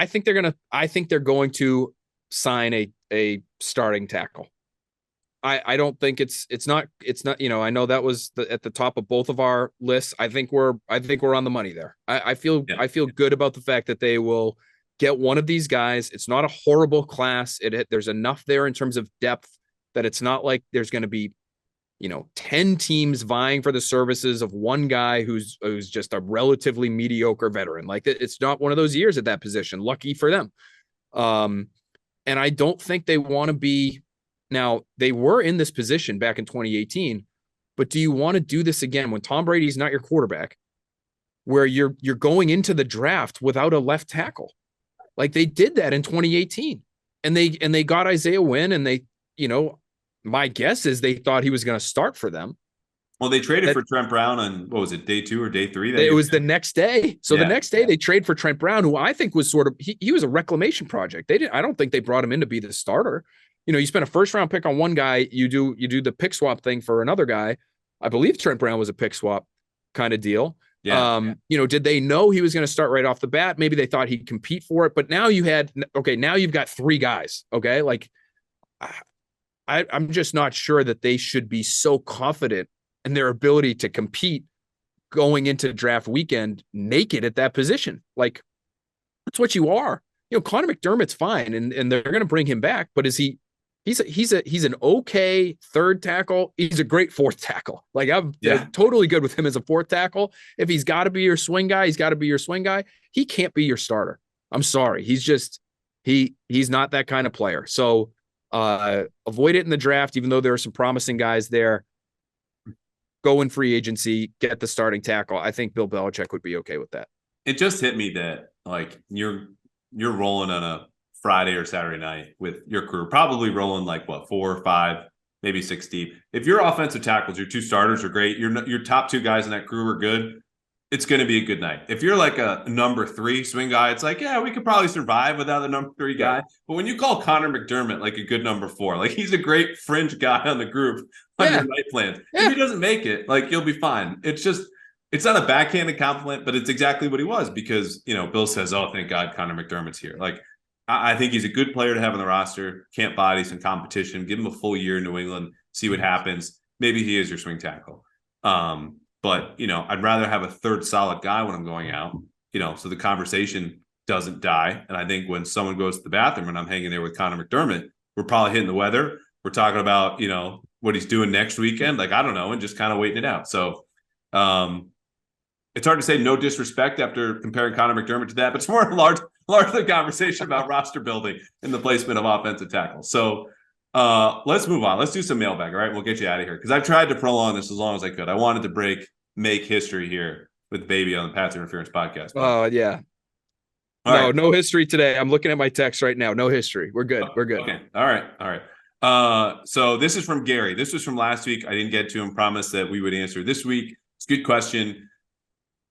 think they're going to sign a starting tackle. I don't think it's not, I know that was at the top of both of our lists. I think we're on the money there. I feel good about the fact that they will get one of these guys. It's not a horrible class. There's enough there in terms of depth that it's not like there's going to be, 10 teams vying for the services of one guy who's just a relatively mediocre veteran. Like, it's not one of those years at that position. Lucky for them. And I don't think they want to be. Now, they were in this position back in 2018, but do you want to do this again when Tom Brady's not your quarterback, where you're going into the draft without a left tackle? Like, they did that in 2018, and they got Isaiah Wynn, and they, my guess is they thought he was going to start for them. Well, they traded for Trent Brown on, what was it, day 2 or day 3? It was the next day. So the next day they trade for Trent Brown, who I think was sort of, he was a reclamation project. I don't think they brought him in to be the starter. You spend a first round pick on one guy, you do the pick swap thing for another guy. I believe Trent Brown was a pick swap kind of deal. Yeah. Did they know he was going to start right off the bat? Maybe they thought he'd compete for it, but now now you've got 3 guys. Okay. Like, I'm just not sure that they should be so confident in their ability to compete going into draft weekend naked at that position. Like, that's what you are. Connor McDermott's fine and they're going to bring him back, but he's an okay third tackle. He's a great fourth tackle. Like, I'm totally good with him as a fourth tackle. If he's got to be your swing guy, he's got to be your swing guy. He can't be your starter. I'm sorry. He's just, he's not that kind of player. So avoid it in the draft, even though there are some promising guys there. Go in free agency, get the starting tackle. I think Bill Belichick would be okay with that. it just hit me that like you're rolling on a Friday or Saturday night with your crew, probably rolling like 4 or 5, maybe 6 deep. If your offensive tackles, your 2 starters are great, your top 2 guys in that crew are good, it's going to be a good night. If you're like a number 3 swing guy, it's like, yeah, we could probably survive without the number 3 guy. Right. But when you call Connor McDermott like a good number 4, like he's a great fringe guy on the group on your night plans. Yeah. If he doesn't make it, like you'll be fine. It's not a backhanded compliment, but it's exactly what he was because, Bill says, oh, thank God Connor McDermott's here. Like, I think he's a good player to have on the roster. Can't body some competition. Give him a full year in New England. See what happens. Maybe he is your swing tackle. But, I'd rather have a third solid guy when I'm going out, so the conversation doesn't die. And I think when someone goes to the bathroom and I'm hanging there with Connor McDermott, we're probably hitting the weather. We're talking about, what he's doing next weekend. Like, I don't know, and just kind of waiting it out. So it's hard to say no disrespect after comparing Connor McDermott to that, but it's more a larger conversation about roster building and the placement of offensive tackles. So let's move on. Let's do some mailbag. All right. We'll get you out of here because I've tried to prolong this as long as I could. I wanted to make history here with Baby on the Pats Interference podcast. Oh, yeah. No history today. I'm looking at my text right now. No history. We're good. We're good. Okay. All right. So this is from Gary. This was from last week. I didn't get to him. Promised that we would answer this week. It's a good question.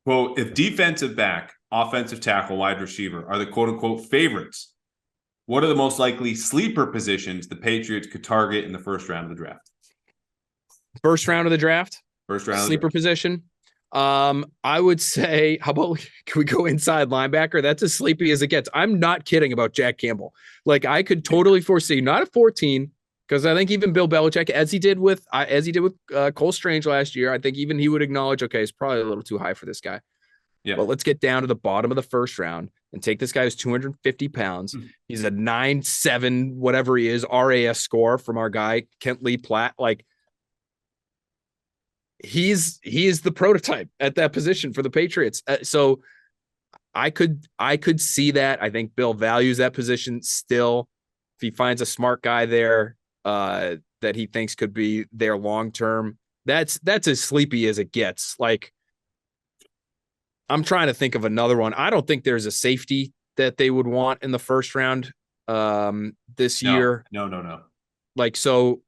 Quote, if defensive back, offensive tackle, wide receiver are the quote unquote favorites, what are the most likely sleeper positions the Patriots could target in the first round of the draft? First round of the draft? First round sleeper position. I would say, how about can we go inside linebacker? That's as sleepy as it gets. I'm not kidding about Jack Campbell. Like I could totally foresee not a 14, because I think even Bill Belichick, as he did with Cole Strange last year, I think even he would acknowledge, okay, it's probably a little too high for this guy. Yeah. But let's get down to the bottom of the first round and take this guy who's 250 pounds. Mm-hmm. He's a 9.7, whatever he is, RAS score from our guy, Kent Lee Platt. Like he is the prototype at that position for the Patriots. So I could see that. I think Bill values that position still. If he finds a smart guy there, that he thinks could be there long term. That's as sleepy as it gets. Like I'm trying to think of another one. I don't think there's a safety that they would want in the first round this year. No. Like so.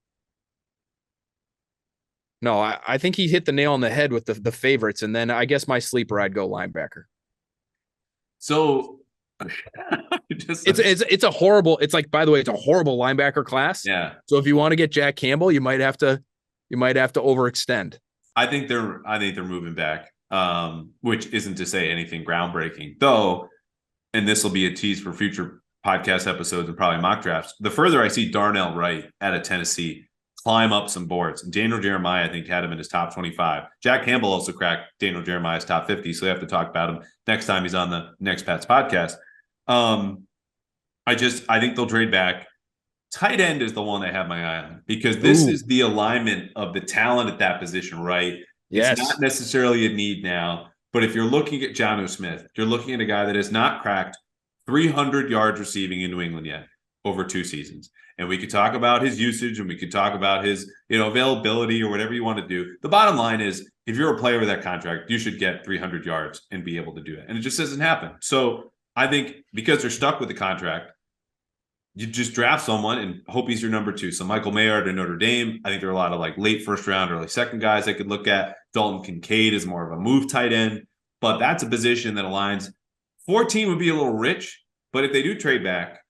No, I think he hit the nail on the head with the favorites, and then I guess my sleeper I'd go linebacker. So. It's a horrible. It's like, by the way, it's a horrible linebacker class. Yeah. So if you want to get Jack Campbell, you might have to overextend. I think they're moving back, which isn't to say anything groundbreaking, though. And this will be a tease for future podcast episodes and probably mock drafts. The further I see Darnell Wright out of Tennessee climb up some boards, and Daniel Jeremiah, I think, had him in his top 25. Jack Campbell also cracked Daniel Jeremiah's top 50, so we have to talk about him next time he's on the Next Pats podcast. I think they'll trade back. Tight end is the one I have my eye on because this is the alignment of the talent at that position, right? Yes. It's not necessarily a need now, but if you're looking at Jonnu Smith, you're looking at a guy that has not cracked 300 yards receiving in New England yet over 2 seasons. And we could talk about his usage and we could talk about his, availability or whatever you want to do. The bottom line is if you're a player with that contract, you should get 300 yards and be able to do it. And it just doesn't happen. So I think because they're stuck with the contract, you just draft someone and hope he's your number 2. So Michael Mayer to Notre Dame, I think there are a lot of like late first round, early second guys I could look at. Dalton Kincaid is more of a move tight end, but that's a position that aligns. 14 would be a little rich, but if they do trade back,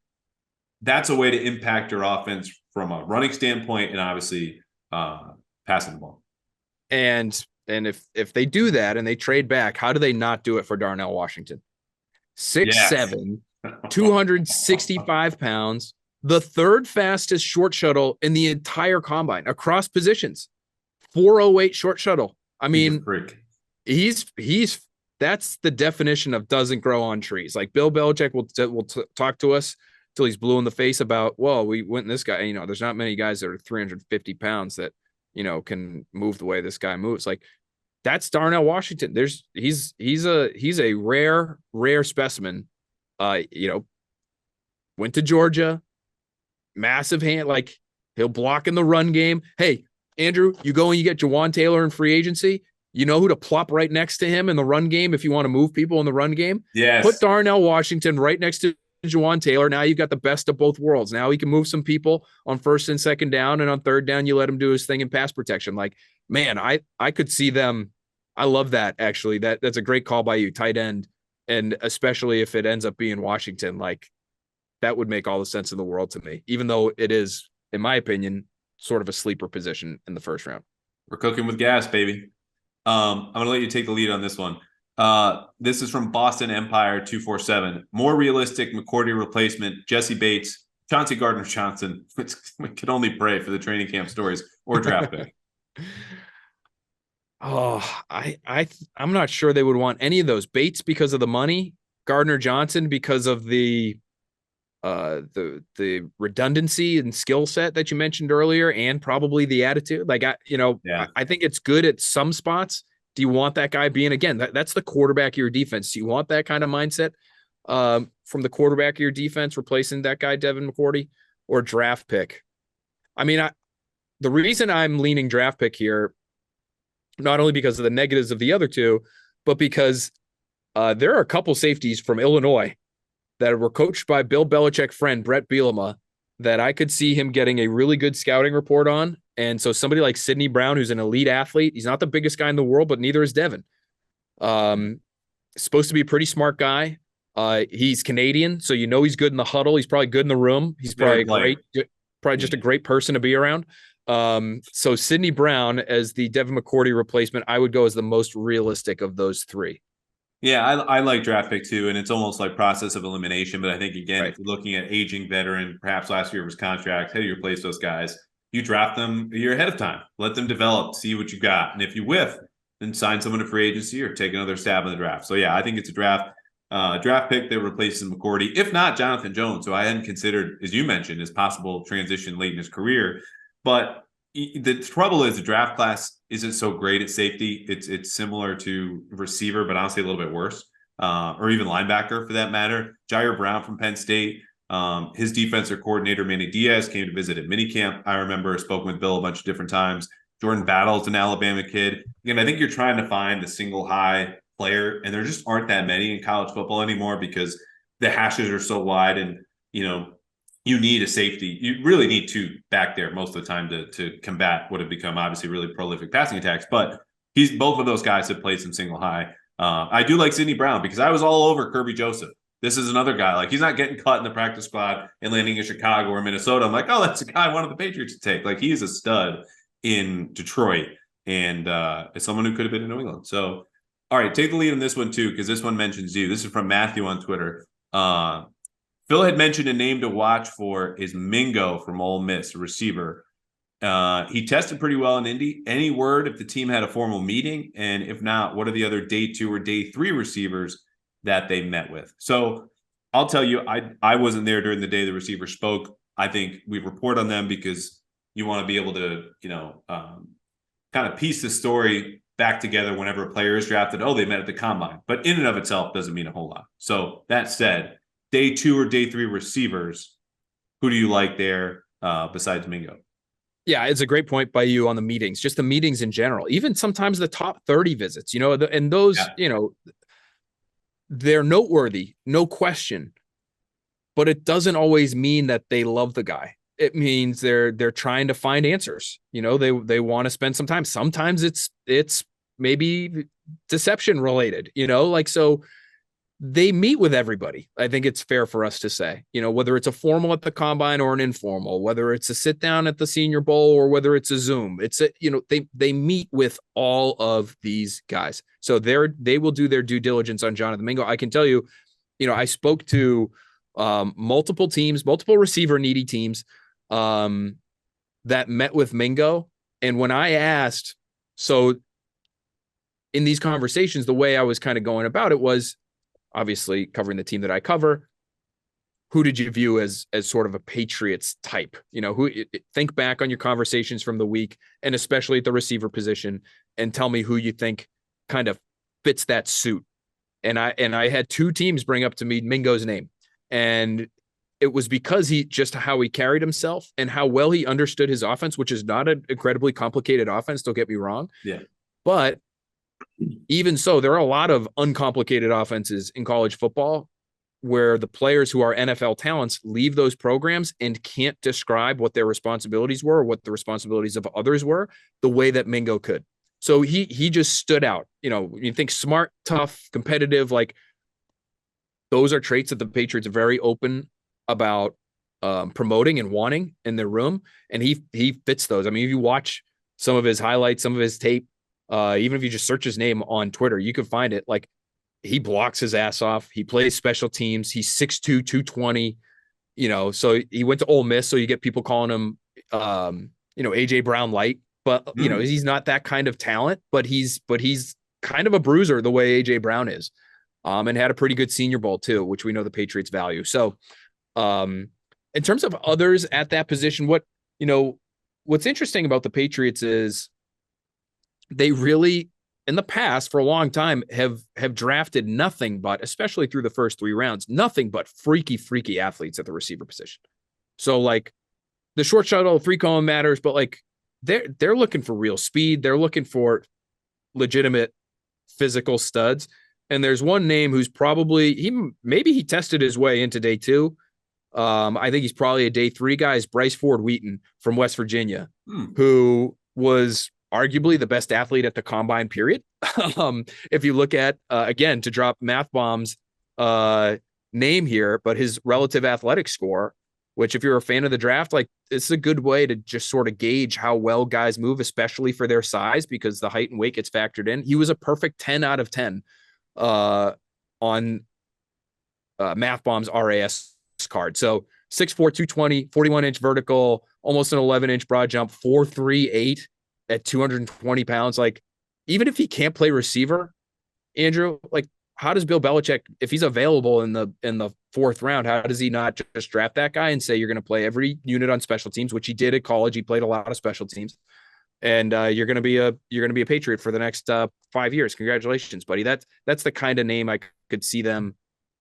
that's a way to impact your offense from a running standpoint and obviously passing the ball. And if they do that and they trade back, how do they not do it for Darnell Washington? 6'7", 265 pounds, the 3rd fastest short shuttle in the entire combine across positions, 408 short shuttle. I mean, he's that's the definition of doesn't grow on trees. Like Bill Belichick will talk to us till he's blue in the face about, well, we went in this guy, there's not many guys that are 350 pounds that, can move the way this guy moves. Like that's Darnell Washington. He's a rare specimen. Went to Georgia, massive hand. Like he'll block in the run game. Hey, Andrew, you go and you get Jawan Taylor in free agency. You know who to plop right next to him in the run game if you want to move people in the run game? Yes. Put Darnell Washington right next to Juwan Taylor. Now you've got the best of both worlds. Now he can move some people on first and second down, and on third down, you let him do his thing in pass protection. Like, man, I could see them. I love that, actually. That's a great call by you, tight end. And especially if it ends up being Washington, like that would make all the sense in the world to me, even though it is, in my opinion, sort of a sleeper position in the first round. We're cooking with gas, baby. I'm going to let you take the lead on this one. This is from Boston Empire 247. More realistic McCourty replacement, Jesse Bates, Chauncey Gardner-Johnson. We could only pray for the training camp stories or draft pick. Oh, I'm not sure they would want any of those. Bates because of the money, Gardner-Johnson because of the redundancy and skill set that you mentioned earlier, and probably the attitude. Like, I think it's good at some spots. Do you want that guy being, again, that's the quarterback of your defense. Do you want that kind of mindset from the quarterback of your defense, replacing that guy, Devin McCourty, or draft pick? I mean, the reason I'm leaning draft pick here, not only because of the negatives of the other two, but because there are a couple safeties from Illinois that were coached by Bill Belichick friend Brett Bielema that I could see him getting a really good scouting report on. And so somebody like Sidney Brown, who's an elite athlete, he's not the biggest guy in the world, but neither is Devin. Supposed to be a pretty smart guy. He's Canadian, so he's good in the huddle. He's probably good in the room. He's probably just a great person to be around. So Sidney Brown as the Devin McCourty replacement, I would go as the most realistic of those three. Yeah, I like draft pick too, and it's almost like process of elimination. But I think, again, Right. If you're looking at aging veteran, perhaps last year of his contract, how do you replace those guys? You draft them a year ahead of time. Let them develop, see what you got. And if you whiff, then sign someone to free agency or take another stab in the draft. So, yeah, I think it's a draft pick that replaces McCourty. If not, Jonathan Jones, who I hadn't considered, as you mentioned, as possible transition late in his career. But the trouble is the draft class isn't so great at safety. It's similar to receiver, but honestly a little bit worse, or even linebacker for that matter. Jair Brown from Penn State, his defensive coordinator Manny Diaz came to visit at minicamp. I remember spoken with Bill a bunch of different times. Jordan Battle's an Alabama kid. Again, I think you're trying to find the single high player, and there just aren't that many in college football anymore because the hashes are so wide, and you need a safety. You really need two back there most of the time to combat what have become obviously really prolific passing attacks. But both of those guys have played some single high. I do like Sidney Brown because I was all over Kirby Joseph. This is another guy. Like, he's not getting cut in the practice squad and landing in Chicago or Minnesota. I'm like, oh, that's a guy I wanted the Patriots to take. Like, he is a stud in Detroit, and it's someone who could have been in New England. So, all right, take the lead on this one too, because this one mentions you. This is from Matthew on Twitter. Phil had mentioned a name to watch for is Mingo from Ole Miss, a receiver. He tested pretty well in Indy. Any word if the team had a formal meeting? And if not, what are the other day 2 or day 3 receivers that they met with? So I'll tell you, I wasn't there during the day the receiver spoke. I think we report on them because you want to be able to, kind of piece the story back together whenever a player is drafted. Oh, they met at the combine. But in and of itself doesn't mean a whole lot. So that said, day 2 or day 3 receivers, who do you like there besides Mingo? Yeah, it's a great point by you on the meetings, just the meetings in general, even sometimes the top 30 visits, and those, they're noteworthy, no question, but it doesn't always mean that they love the guy. It means they're trying to find answers. They want to spend some time. Sometimes it's maybe deception related, so they meet with everybody. I think it's fair for us to say, whether it's a formal at the combine or an informal, whether it's a sit down at the Senior Bowl or whether it's a Zoom, they meet with all of these guys. So they will do their due diligence on Jonathan Mingo. I can tell you, I spoke to multiple teams, multiple receiver needy teams that met with Mingo. And when I asked, so in these conversations, the way I was kind of going about it was, obviously covering the team that I cover, who did you view as sort of a Patriots type? Think back on your conversations from the week, and especially at the receiver position, and tell me who you think kind of fits that suit. And I had 2 teams bring up to me Mingo's name, and it was because how he carried himself and how well he understood his offense, which is not an incredibly complicated offense. Don't get me wrong. Yeah. But even so, there are a lot of uncomplicated offenses in college football where the players who are NFL talents leave those programs and can't describe what their responsibilities were or what the responsibilities of others were the way that Mingo could. So he just stood out. You think smart, tough, competitive, like those are traits that the Patriots are very open about promoting and wanting in their room. And he fits those. I mean, if you watch some of his highlights, some of his tape, even if you just search his name on Twitter, you can find it. Like, he blocks his ass off. He plays special teams. He's 6'2", 220, so he went to Ole Miss. So you get people calling him, AJ Brown light, but he's not that kind of talent, but he's kind of a bruiser the way AJ Brown is, and had a pretty good Senior Bowl too, which we know the Patriots value. So, in terms of others at that position, what's interesting about the Patriots is they really, in the past, for a long time, have drafted nothing but, especially through the first 3 rounds, nothing but freaky athletes at the receiver position. So, like, the short shuttle, 3-cone matters, but like they're looking for real speed. They're looking for legitimate physical studs. And there's one name who's probably maybe he tested his way into day 2. I think he's probably a day 3 guy. Is Bryce Ford Wheaton from West Virginia, who was arguably the best athlete at the combine period. If you look at, again, to drop math bombs name here, but his relative athletic score, which if you're a fan of the draft, like, it's a good way to just sort of gauge how well guys move, especially for their size, because the height and weight gets factored in. He was a perfect 10 out of 10 on math bombs RAS card. So 6'4", 220, 41-inch vertical, almost an 11-inch broad jump, 4.38 at 220 pounds. Like, even if he can't play receiver, Andrew, like, how does Bill Belichick, if he's available in the 4th round, how does he not just draft that guy and say you're going to play every unit on special teams, which he did at college? He played a lot of special teams, and you're going to be a Patriot for the next 5 years. Congratulations, buddy. That's the kind of name I could see them,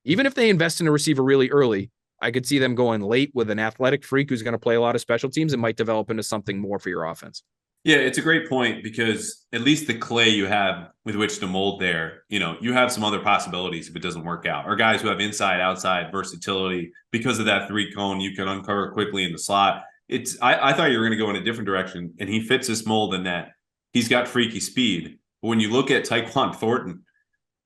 even if they invest in a receiver really early, I could see them going late with an athletic freak who's going to play a lot of special teams and might develop into something more for your offense. Yeah, it's a great point, because at least the clay you have with which to mold there, you have some other possibilities if it doesn't work out, or guys who have inside, outside versatility because of that 3-cone you can uncover quickly in the slot. I thought you were going to go in a different direction, and he fits this mold in that he's got freaky speed. But when you look at Tyquan Thornton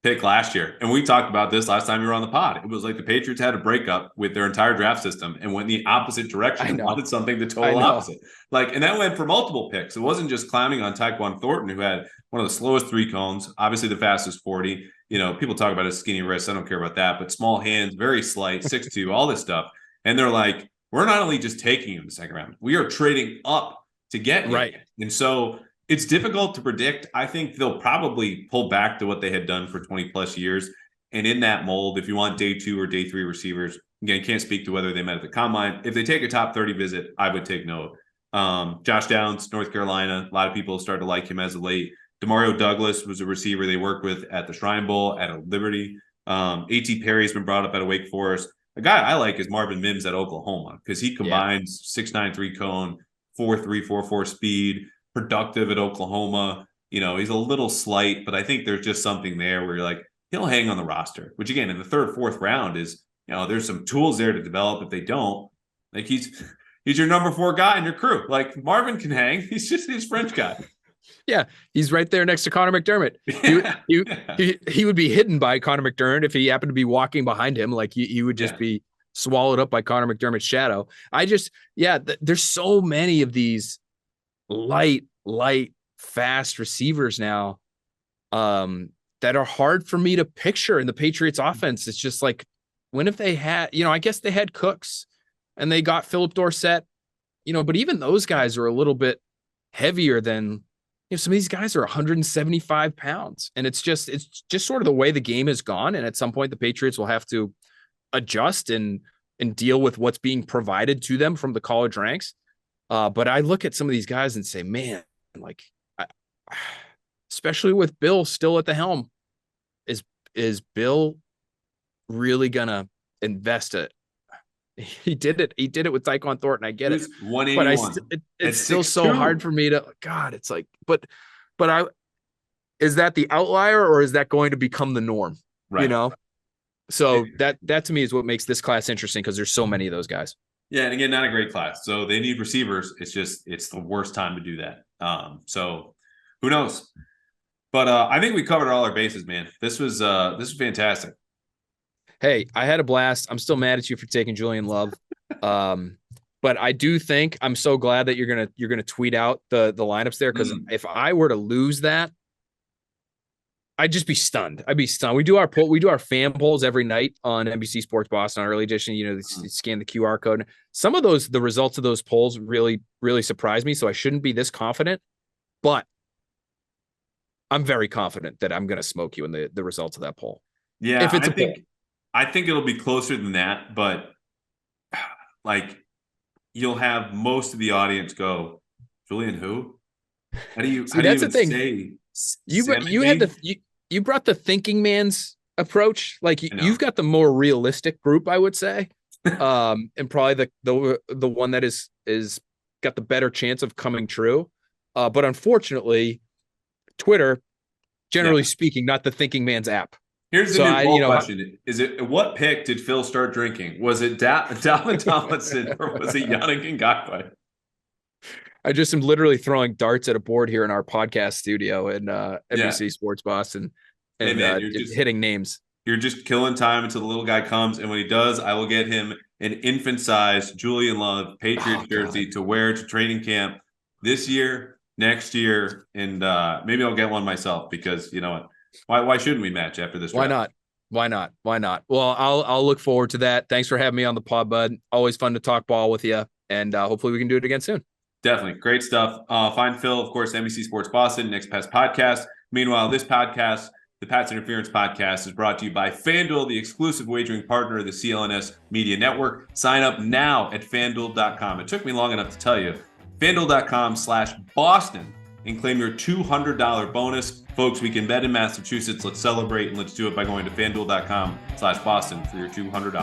pick last year, and we talked about this last time you were on the pod, it was like the Patriots had a breakup with their entire draft system and went the opposite direction and wanted something the total opposite. Like, and that went for multiple picks. It wasn't just clowning on Tyquan Thornton, who had one of the slowest 3-cones, obviously the fastest 40. People talk about his skinny wrists. I don't care about that, but small hands, very slight, 6'2", all this stuff. And they're like, we're not only just taking him in the 2nd round, we are trading up to get him. Right. And so it's difficult to predict. I think they'll probably pull back to what they had done for 20 plus years. And in that mold, if you want day 2 or day 3 receivers, again, can't speak to whether they met at the combine. If they take a top 30 visit, I would take note. Josh Downs, North Carolina, a lot of people started to like him as of late. Demario Douglas was a receiver they worked with at the Shrine Bowl, at Liberty. A.T. Perry's been brought up at Wake Forest. A guy I like is Marvin Mims at Oklahoma, because he combines 6'9", 3-cone, 4.3, 4.4 speed, productive at Oklahoma. He's a little slight, but I think there's just something there where you're like, he'll hang on the roster, which again, in the 3rd, 4th round is, there's some tools there to develop. If they don't, like, he's your number 4 guy in your crew. Like, Marvin can hang. He's just his French guy. Yeah, he's right there next to Connor McDermott. He would be hidden by Connor McDermott if he happened to be walking behind him. Like, he would just be swallowed up by Connor McDermott's shadow. There's so many of these light, fast receivers now that are hard for me to picture in the Patriots offense. It's just like, when if they had, I guess they had Cooks and they got Philip Dorsett, but even those guys are a little bit heavier than, some of these guys are 175 pounds. And it's just sort of the way the game has gone. And at some point the Patriots will have to adjust and deal with what's being provided to them from the college ranks. But I look at some of these guys and say, man, like, especially with Bill still at the helm, is Bill really gonna invest it? He did it with Tyquan Thornton. I get it, but it's still so hard for me to. God, it's like, but is that the outlier or is that going to become the norm? Right. You know? So that to me is what makes this class interesting because there's so many of those guys. Yeah, and again, not a great class. So they need receivers. It's the worst time to do that. So who knows? But I think we covered all our bases, man. This was fantastic. Hey, I had a blast. I'm still mad at you for taking Julian Love. But I do think I'm so glad that you're gonna tweet out the lineups there, because if I were to lose that, I'd just be stunned. I'd be stunned. We do our fan polls every night on NBC Sports Boston, our early edition. You know, they scan the QR code. Some of the results of those polls really, really surprised me. So I shouldn't be this confident, but I'm very confident that I'm going to smoke you in the results of that poll. Yeah, if it's poll. I think it'll be closer than that, but like you'll have most of the audience go, Julian, who? How do you? See, that's the thing. Say You brought the thinking man's approach. Like you've got the more realistic group, I would say, and probably the one that is got the better chance of coming true. But unfortunately, Twitter, generally speaking, not the thinking man's app. Here's the new poll question: Is it what pick did Phil start drinking? Was it Dalvin Tomlinson or was it Yannick Ngakoue? I just am literally throwing darts at a board here in our podcast studio in NBC Sports Boston and hitting names. You're just killing time until the little guy comes. And when he does, I will get him an infant-sized Julian Love Patriots jersey to wear to training camp this year, next year. And maybe I'll get one myself because, you know what? Why shouldn't we match after this draft? Why not? Well, I'll look forward to that. Thanks for having me on the pod, bud. Always fun to talk ball with you. And hopefully we can do it again soon. Definitely. Great stuff. Find Phil, of course, NBC Sports Boston, Next Pass Podcast. Meanwhile, this podcast, the Pats Interference Podcast, is brought to you by FanDuel, the exclusive wagering partner of the CLNS Media Network. Sign up now at FanDuel.com. It took me long enough to tell you. FanDuel.com/Boston and claim your $200 bonus. Folks, we can bet in Massachusetts. Let's celebrate, and let's do it by going to FanDuel.com/Boston for your $200